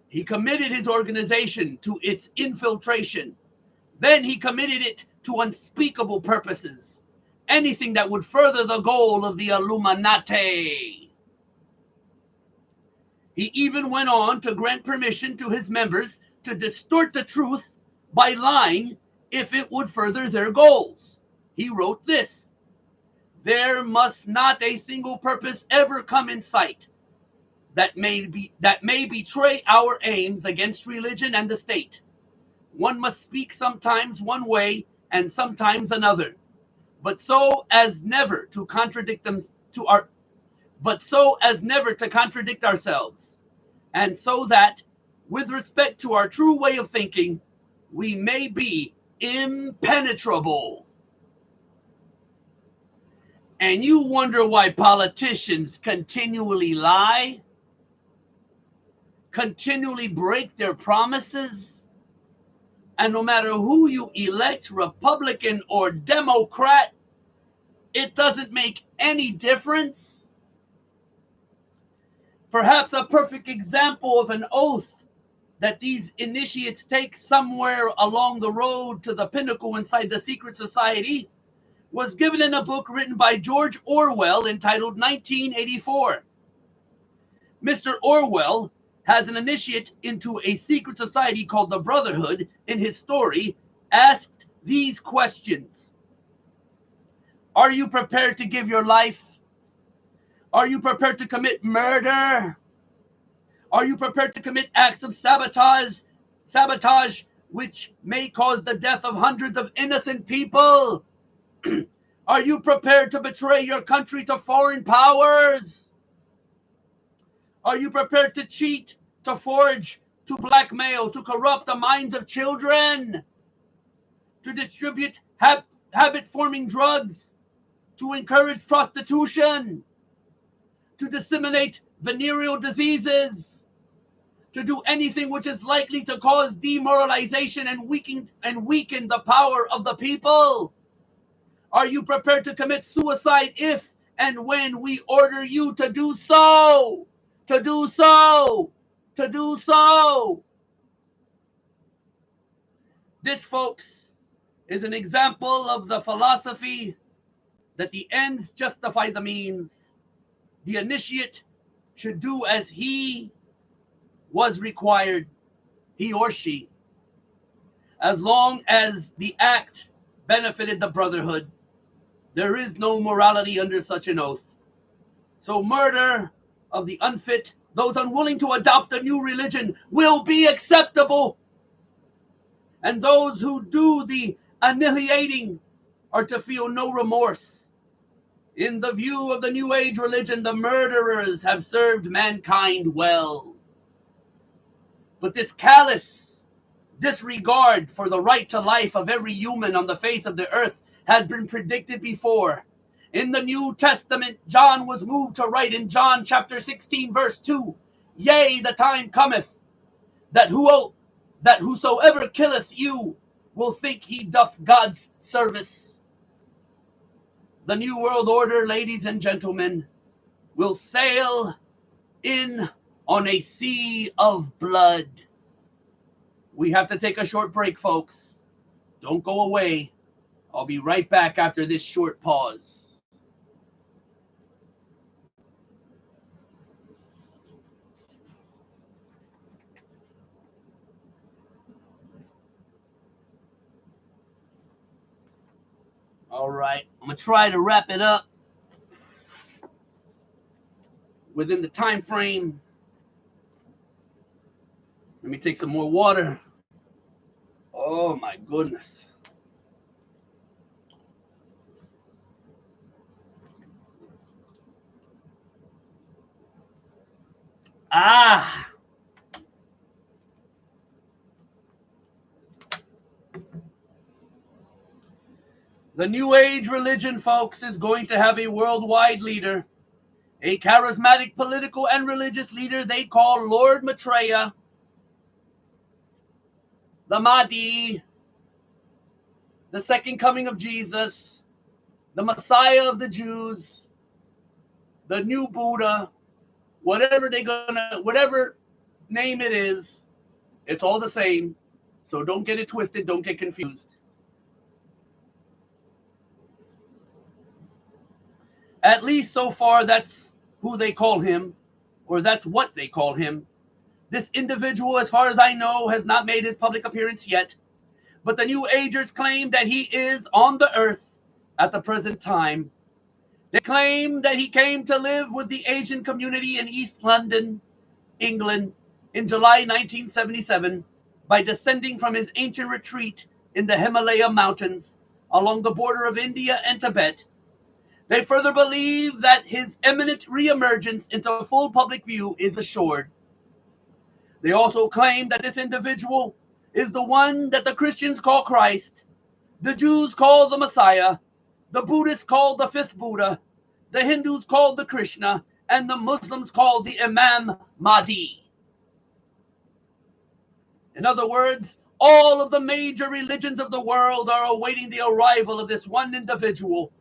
He committed his organization to its infiltration. Then he committed it to unspeakable purposes, anything that would further the goal of the Illuminati. He even went on to grant permission to his members to distort the truth by lying if it would further their goals. He wrote this: there must not a single purpose ever come in sight that may betray our aims against religion and the state. One must speak sometimes one way and sometimes another, but so as never to contradict ourselves, and so that, with respect to our true way of thinking, we may be impenetrable. And you wonder why politicians continually lie, continually break their promises, and no matter who you elect, Republican or Democrat, it doesn't make any difference. Perhaps a perfect example of an oath that these initiates take somewhere along the road to the pinnacle inside the secret society was given in a book written by George Orwell entitled 1984. Mr. Orwell has an initiate into a secret society called the Brotherhood in his story asked these questions. Are you prepared to give your life? Are you prepared to commit murder? Are you prepared to commit acts of sabotage which may cause the death of hundreds of innocent people? Are you prepared to betray your country to foreign powers? Are you prepared to cheat, to forge, to blackmail, to corrupt the minds of children, to distribute habit-forming drugs, to encourage prostitution, to disseminate venereal diseases, to do anything which is likely to cause demoralization and weaken the power of the people? Are you prepared to commit suicide if and when we order you to do so? To do so. This, folks, is an example of the philosophy that the ends justify the means. The initiate should do as he was required, he or she, as long as the act benefited the brotherhood. There is no morality under such an oath. So murder of the unfit, those unwilling to adopt the new religion, will be acceptable. And those who do the annihilating are to feel no remorse. In the view of the New Age religion, the murderers have served mankind well. But this callous disregard for the right to life of every human on the face of the earth has been predicted before. In the New Testament, John was moved to write in John chapter 16, verse 2, "Yea, the time cometh that whosoever killeth you will think he doth God's service. The New World Order, ladies and gentlemen, will sail in on a sea of blood. We have to take a short break, folks. Don't go away. I'll be right back after this short pause. All right, I'm going to try to wrap it up within the time frame. Let me take some more water. Oh my goodness. Ah. The New Age religion, folks, is going to have a worldwide leader, a charismatic political and religious leader they call Lord Maitreya, the Mahdi, the second coming of Jesus, the Messiah of the Jews, the new Buddha, whatever name it is, it's all the same. So don't get it twisted, don't get confused. At least so far, that's who they call him, or that's what they call him. This individual, as far as I know, has not made his public appearance yet, but the New Agers claim that he is on the earth at the present time. They claim that he came to live with the Asian community in East London, England, in July 1977 by descending from his ancient retreat in the Himalaya mountains along the border of India and Tibet. They further believe that his imminent reemergence into full public view is assured. They also claim that this individual is the one that the Christians call Christ, the Jews call the Messiah, the Buddhists call the fifth Buddha, the Hindus call the Krishna, and the Muslims call the Imam Mahdi. In other words, all of the major religions of the world are awaiting the arrival of this one individual.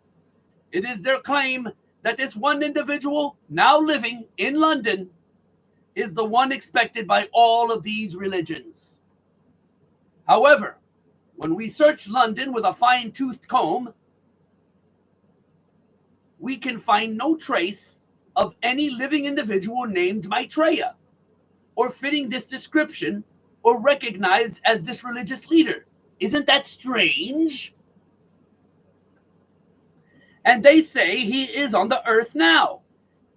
It is their claim that this one individual, now living in London, is the one expected by all of these religions. However, when we search London with a fine-toothed comb, we can find no trace of any living individual named Maitreya, or fitting this description, or recognized as this religious leader. Isn't that strange? And they say he is on the earth now,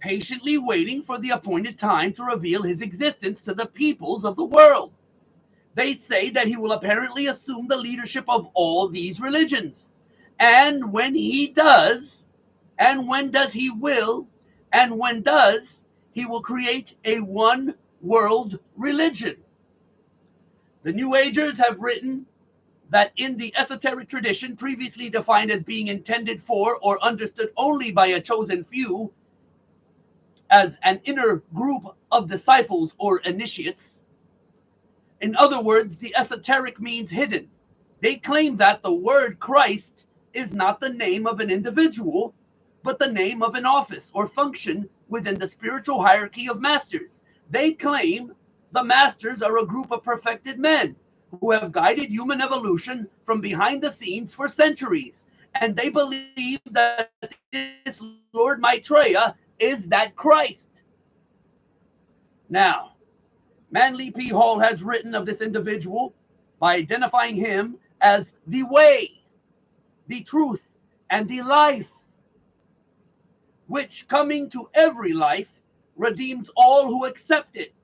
patiently waiting for the appointed time to reveal his existence to the peoples of the world. They say that he will apparently assume the leadership of all these religions. And when he does, and when does he will, and when does, he will create a one world religion. The New Agers have written that in the esoteric tradition previously defined as being intended for or understood only by a chosen few as an inner group of disciples or initiates. In other words, the esoteric means hidden. They claim that the word Christ is not the name of an individual, but the name of an office or function within the spiritual hierarchy of masters. They claim the masters are a group of perfected men who have guided human evolution from behind the scenes for centuries. And they believe that this Lord Maitreya is that Christ. Now, Manly P. Hall has written of this individual by identifying him as the way, the truth, and the life, which coming to every life redeems all who accept it.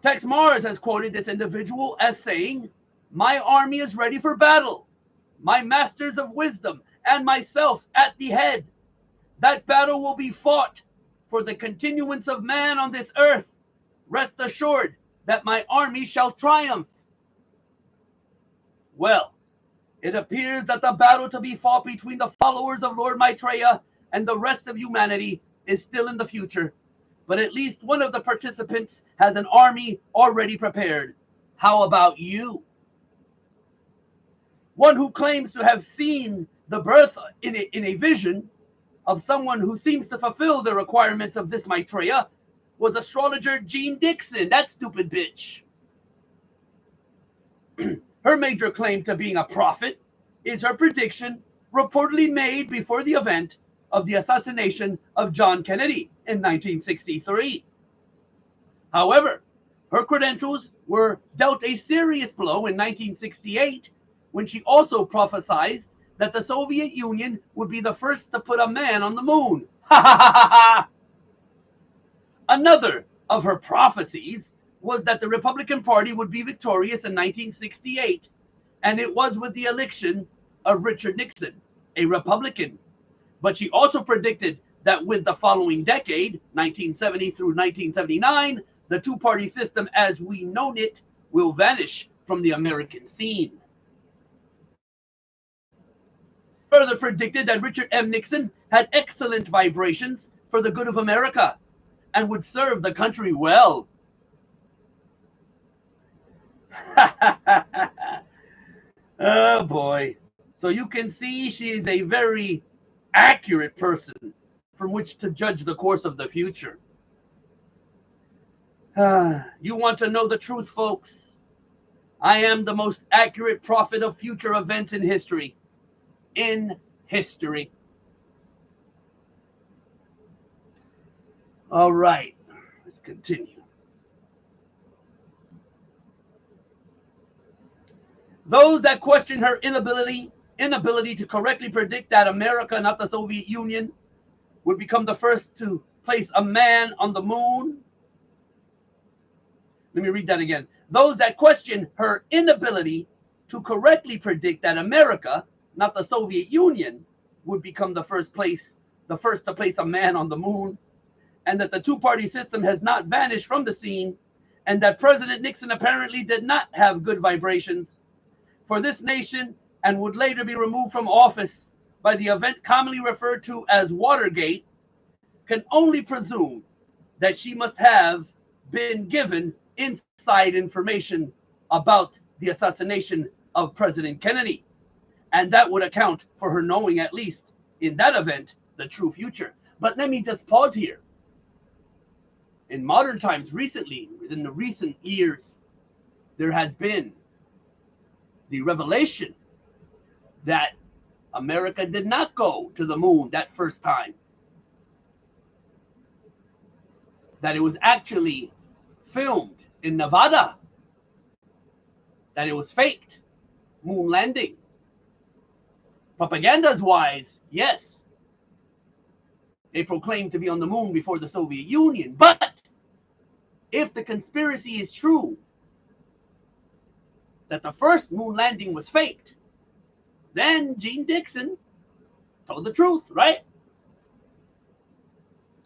Tex Mars has quoted this individual as saying, "My army is ready for battle, my masters of wisdom, and myself at the head. That battle will be fought for the continuance of man on this earth. Rest assured that my army shall triumph." Well, it appears that the battle to be fought between the followers of Lord Maitreya and the rest of humanity is still in the future. but at least one of the participants has an army already prepared. How about you? One who claims to have seen the birth in a vision of someone who seems to fulfill the requirements of this Maitreya was astrologer Jean Dixon, that stupid bitch. Her major claim to being a prophet is her prediction, reportedly made before the event of the assassination of John Kennedy in 1963. However, her credentials were dealt a serious blow in 1968 when she also prophesied that the Soviet Union would be the first to put a man on the moon. Another of her prophecies was that the Republican Party would be victorious in 1968, and it was with the election of Richard Nixon, a Republican. But she also predicted that with the following decade, 1970 through 1979, the two-party system as we know it will vanish from the American scene. Further predicted that Richard M. Nixon had excellent vibrations for the good of America and would serve the country well. Oh boy. So you can see she is a very accurate person from which to judge the course of the future. You want to know the truth, folks? I am the most accurate prophet of future events in history. In history. All right, let's continue. Those that question her inability to correctly predict that America, not the Soviet Union, would become the first to place a man on the moon. Let me read that again. Those that question her inability to correctly predict that America, not the Soviet Union, would become the first to place a man on the moon, and that the two-party system has not vanished from the scene, and that President Nixon apparently did not have good vibrations for this nation and would later be removed from office by the event commonly referred to as Watergate, can only presume that she must have been given inside information about the assassination of President Kennedy, and that would account for her knowing, at least in that event, the true future. But let me just pause here. In modern times, recently, within the recent years, there has been the revelation that America did not go to the moon that first time. That it was actually filmed in Nevada. That it was faked. Moon landing. Propaganda's wise, yes. They proclaimed to be on the moon before the Soviet Union. But if the conspiracy is true, that the first moon landing was faked, then Jean Dixon told the truth, right?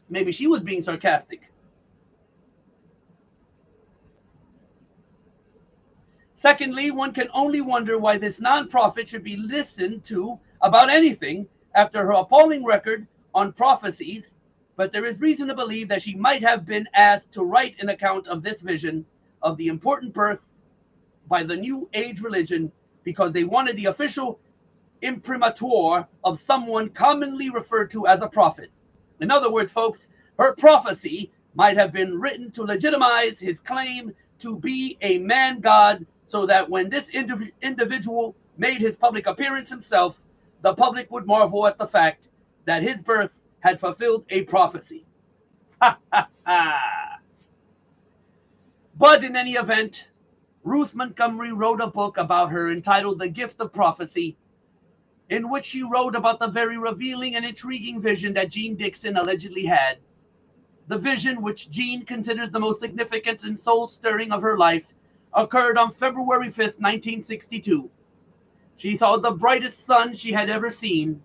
Maybe she was being sarcastic. Secondly, one can only wonder why this non-prophet should be listened to about anything after her appalling record on prophecies, but there is reason to believe that she might have been asked to write an account of this vision of the important birth by the New Age religion because they wanted the official imprimatur of someone commonly referred to as a prophet. In other words, folks, her prophecy might have been written to legitimize his claim to be a man god, so that when this individual made his public appearance himself, the public would marvel at the fact that his birth had fulfilled a prophecy. But in any event, Ruth Montgomery wrote a book about her entitled The Gift of Prophecy, in which she wrote about the very revealing and intriguing vision that Jean Dixon allegedly had. The vision, which Jean considers the most significant and soul-stirring of her life, occurred on February 5th, 1962. She saw the brightest sun she had ever seen.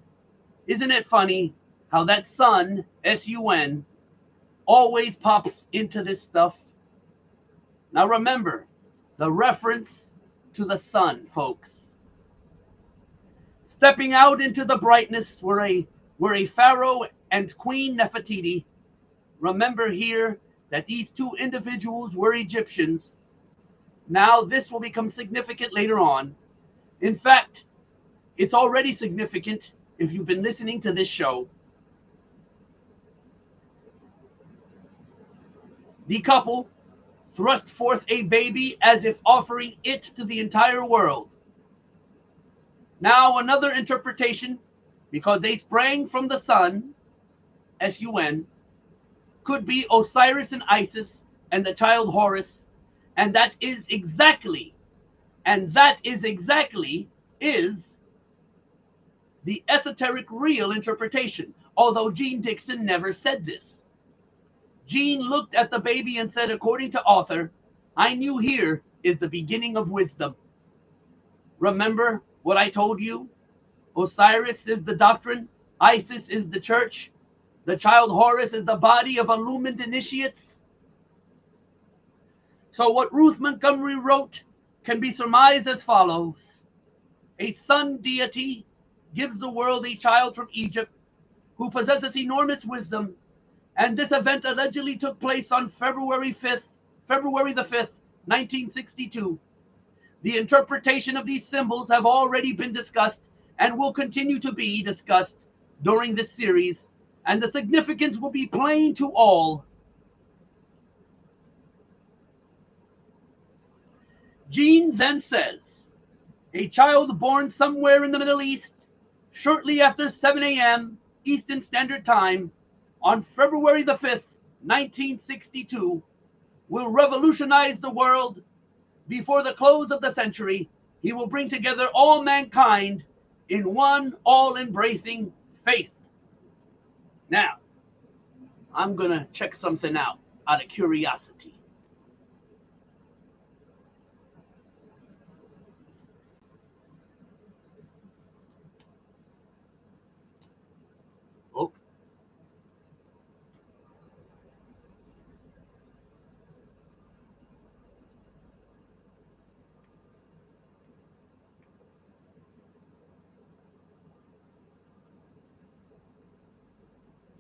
Isn't it funny how that sun, S-U-N, always pops into this stuff? Now remember, the reference to the sun, folks. Stepping out into the brightness were a Pharaoh and Queen Nefertiti, Remember here that these two individuals were Egyptians. Now this will become significant later on. In fact, it's already significant if you've been listening to this show. The couple thrust forth a baby as if offering it to the entire world. Now another interpretation, because they sprang from the sun, S-U-N, could be Osiris and Isis and the child Horus, and that is exactly is the esoteric real interpretation, although Gene Dixon never said this. Gene looked at the baby and said, according to author, I knew here is the beginning of wisdom. Remember what I told you? Osiris is the doctrine, Isis is the church, the child Horus is the body of illumined initiates. So what Ruth Montgomery wrote can be surmised as follows. A sun deity gives the world a child from Egypt who possesses enormous wisdom, and this event allegedly took place on February the 5th, 1962. The interpretation of these symbols have already been discussed and will continue to be discussed during this series, and the significance will be plain to all. Gene then says, a child born somewhere in the Middle East shortly after 7 a.m. Eastern Standard Time on February the 5th, 1962, will revolutionize the world. Before the close of the century, he will bring together all mankind in one all-embracing faith. Now, I'm going to check something out of curiosity. Oh.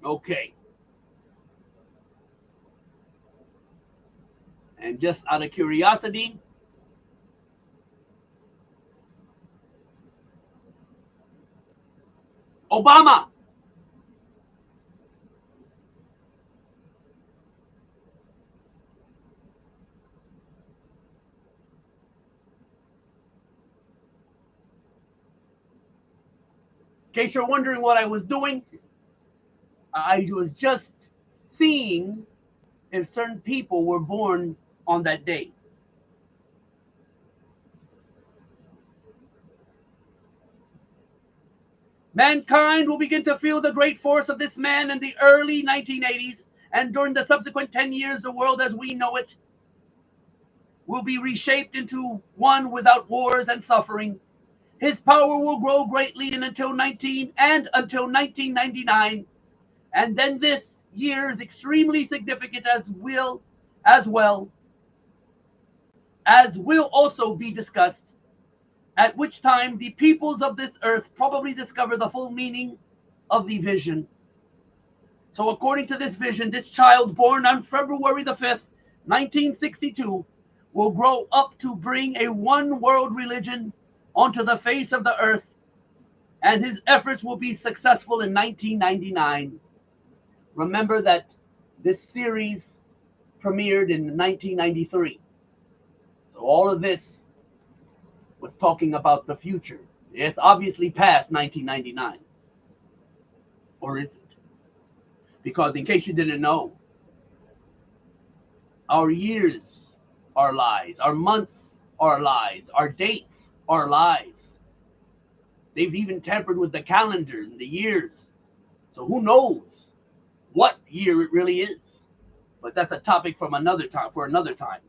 Okay. And just out of curiosity, Obama. In case you're wondering what I was doing, I was just seeing if certain people were born on that day. Mankind will begin to feel the great force of this man in the early 1980s, and during the subsequent 10 years, the world as we know it will be reshaped into one without wars and suffering. His power will grow greatly until 1999, and then this year is extremely significant as will also be discussed, at which time the peoples of this earth probably discover the full meaning of the vision. So according to this vision, this child born on February the 5th, 1962, will grow up to bring a one world religion onto the face of the earth, and his efforts will be successful in 1999. Remember that this series premiered in 1993. So all of this was talking about the future. It's obviously past 1999. Or is it? Because in case you didn't know, our years are lies, our months are lies, our dates are lies. They've even tampered with the calendar and the years. So who knows what year it really is? But that's a topic from another time, for another time.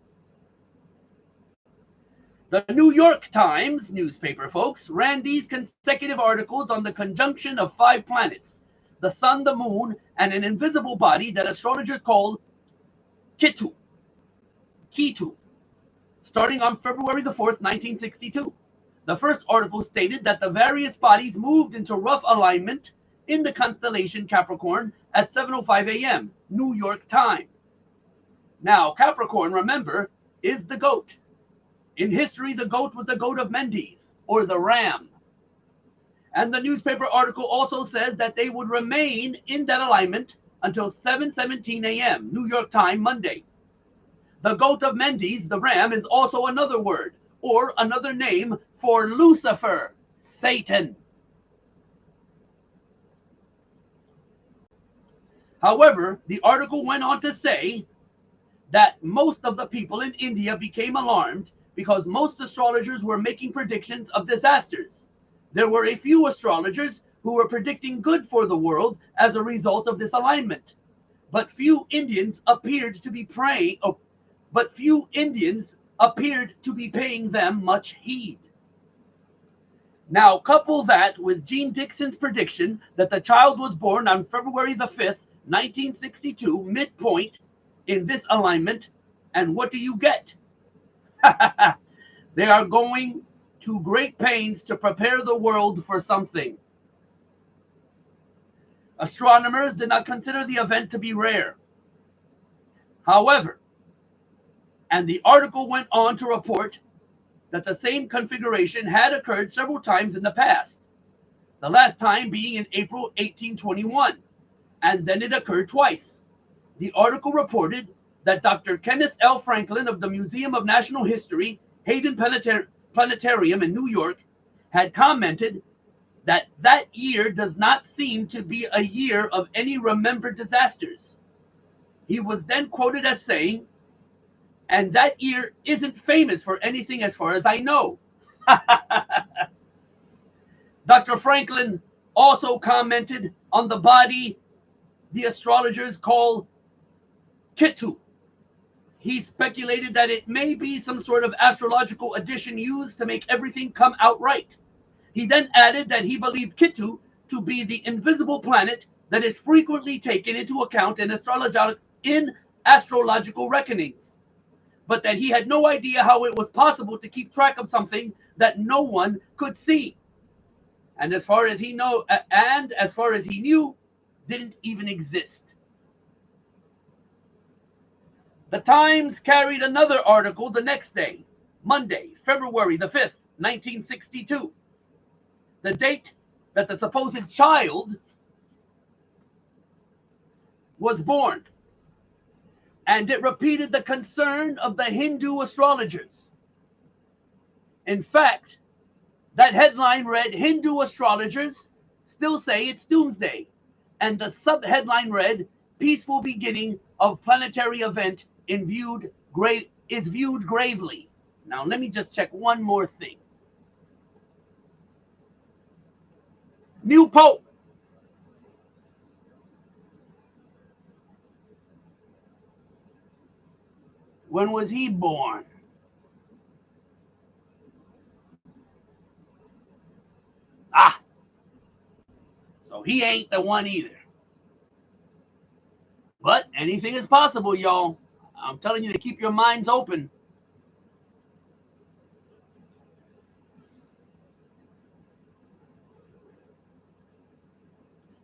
The New York Times newspaper, folks, ran these consecutive articles on the conjunction of 5 planets, the sun, the moon, and an invisible body that astrologers call Ketu, starting on February the 4th, 1962. The first article stated that the various bodies moved into rough alignment in the constellation Capricorn at 7:05 a.m. New York time. Now, Capricorn, remember, is the goat. In history, the goat was the goat of Mendes, or the ram. And the newspaper article also says that they would remain in that alignment until 7:17 a.m. New York time Monday. The goat of Mendes, the ram, is also another word, or another name for Lucifer, Satan. However, the article went on to say that most of the people in India became alarmed because most astrologers were making predictions of disasters. There were a few astrologers who were predicting good for the world as a result of this alignment, but few Indians appeared to be paying them much heed. Now, couple that with Gene Dixon's prediction that the child was born on February the 5th, 1962, midpoint in this alignment, and what do you get? They are going to great pains to prepare the world for something. Astronomers did not consider the event to be rare. However, and the article went on to report that the same configuration had occurred several times in the past, the last time being in April 1821, and then it occurred twice. The article reported that Dr. Kenneth L. Franklin of the Museum of National History, Hayden Planetarium in New York, had commented that that year does not seem to be a year of any remembered disasters. He was then quoted as saying, "And that year isn't famous for anything as far as I know." Dr. Franklin also commented on the body the astrologers call Ketu. He speculated that it may be some sort of astrological addition used to make everything come out right. He then added that he believed Ketu to be the invisible planet that is frequently taken into account in astrological reckonings, but that he had no idea how it was possible to keep track of something that no one could see, and as far as he knew, didn't even exist. The Times carried another article the next day, Monday, February the 5th, 1962, the date that the supposed child was born. And it repeated the concern of the Hindu astrologers. In fact, that headline read, "Hindu astrologers still say it's doomsday." And the sub-headline read, "Peaceful beginning of planetary event is viewed gravely." Now, let me just check one more thing. New Pope. When was he born? So he ain't the one either. But anything is possible, y'all. I'm telling you to keep your minds open.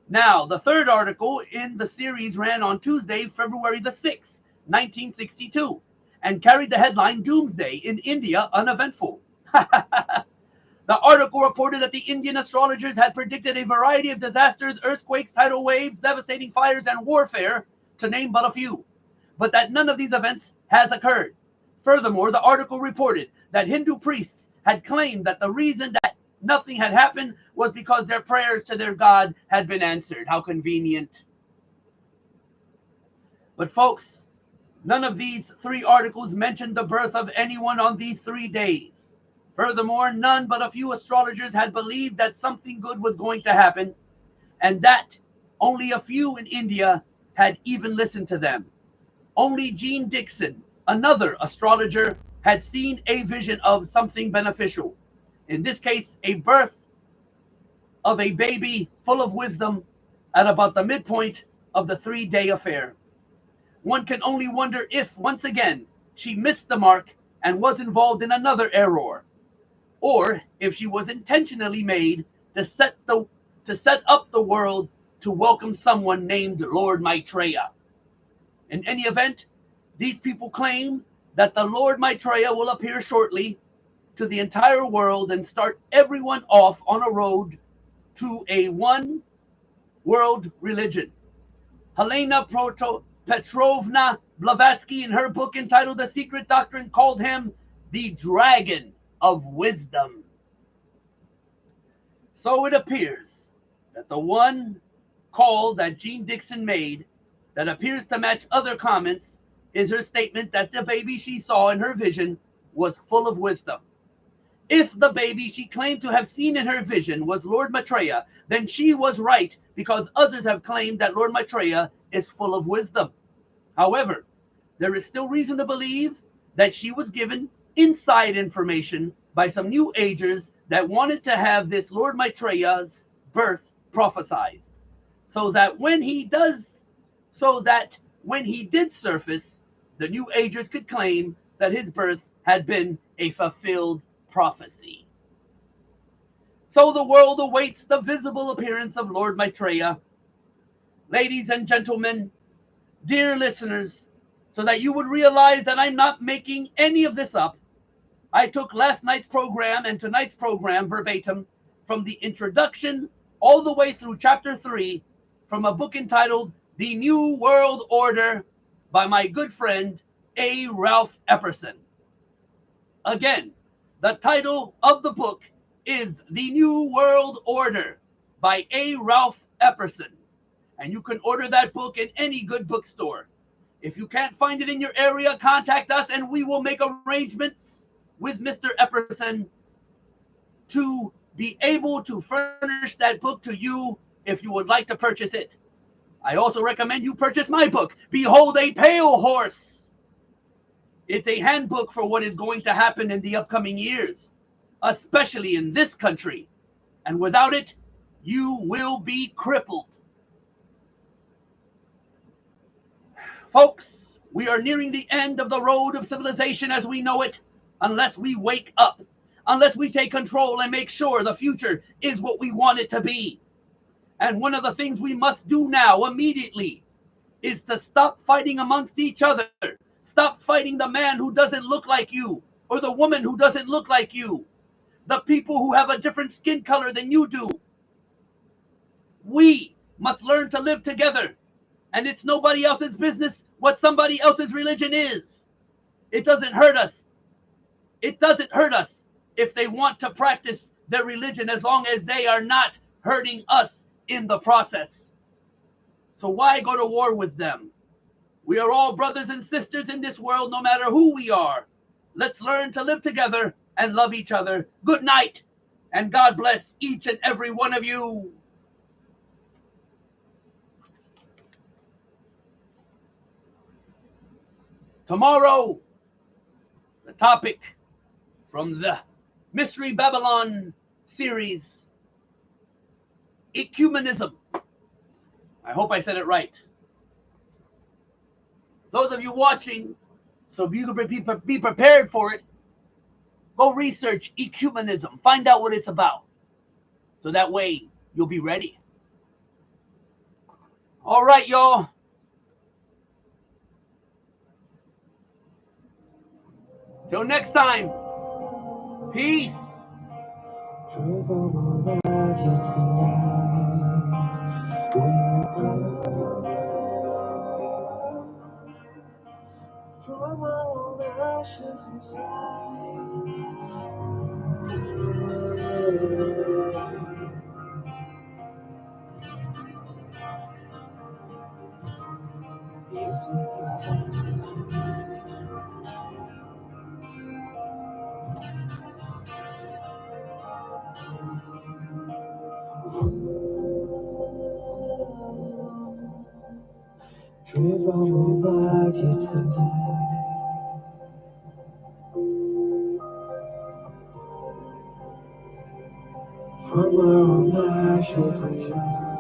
Now, the third article in the series ran on Tuesday, February the 6th, 1962, and carried the headline, "Doomsday in India Uneventful." The article reported that the Indian astrologers had predicted a variety of disasters, earthquakes, tidal waves, devastating fires, and warfare, to name but a few, but that none of these events has occurred. Furthermore, the article reported that Hindu priests had claimed that the reason that nothing had happened was because their prayers to their God had been answered. How convenient. But folks, none of these three articles mentioned the birth of anyone on these 3 days. Furthermore, none but a few astrologers had believed that something good was going to happen, and that only a few in India had even listened to them. Only Gene Dixon, another astrologer, had seen a vision of something beneficial. In this case, a birth of a baby full of wisdom at about the midpoint of the 3-day affair. One can only wonder if, once again, she missed the mark and was involved in another error, or if she was intentionally made to to set up the world to welcome someone named Lord Maitreya. In any event, these people claim that the Lord Maitreya will appear shortly to the entire world and start everyone off on a road to a one world religion. Helena Petrovna Blavatsky, in her book entitled The Secret Doctrine, called him the Dragon of Wisdom. So it appears that the one call that Jean Dixon made that appears to match other comments is her statement that the baby she saw in her vision was full of wisdom. If the baby she claimed to have seen in her vision was Lord Maitreya, then she was right, because others have claimed that Lord Maitreya is full of wisdom. However, there is still reason to believe that she was given inside information by some New Agers that wanted to have this Lord Maitreya's birth prophesied, so that when he did surface, the New Agers could claim that his birth had been a fulfilled prophecy. So the world awaits the visible appearance of Lord Maitreya. Ladies and gentlemen, dear listeners, so that you would realize that I'm not making any of this up, I took last night's program and tonight's program verbatim from the introduction all the way through chapter 3 from a book entitled The New World Order by my good friend A. Ralph Epperson. Again, the title of the book is The New World Order by A. Ralph Epperson, and you can order that book in any good bookstore. If you can't find it in your area, contact us and we will make arrangements with Mr. Epperson to be able to furnish that book to you if you would like to purchase it. I also recommend you purchase my book, Behold a Pale Horse. It's a handbook for what is going to happen in the upcoming years, especially in this country. And without it, you will be crippled. Folks, we are nearing the end of the road of civilization as we know it, unless we wake up, unless we take control and make sure the future is what we want it to be. And one of the things we must do now immediately is to stop fighting amongst each other. Stop fighting the man who doesn't look like you, or the woman who doesn't look like you, the people who have a different skin color than you do. We must learn to live together, and it's nobody else's business what somebody else's religion is. It doesn't hurt us. It doesn't hurt us if they want to practice their religion, as long as they are not hurting us in the process. So why go to war with them? We are all brothers and sisters in this world, no matter who we are. Let's learn to live together and love each other. Good night, and God bless each and every one of you. Tomorrow, the topic from the Mystery Babylon series, ecumenism. I hope I said it right. Those of you watching, so you can be prepared for it, go research ecumenism. Find out what it's about. So that way, you'll be ready. All right, y'all. Till next time. Peace. From all ashes we rise. Yes, we can. Pray from all life you tonight. From our own ashes we rise.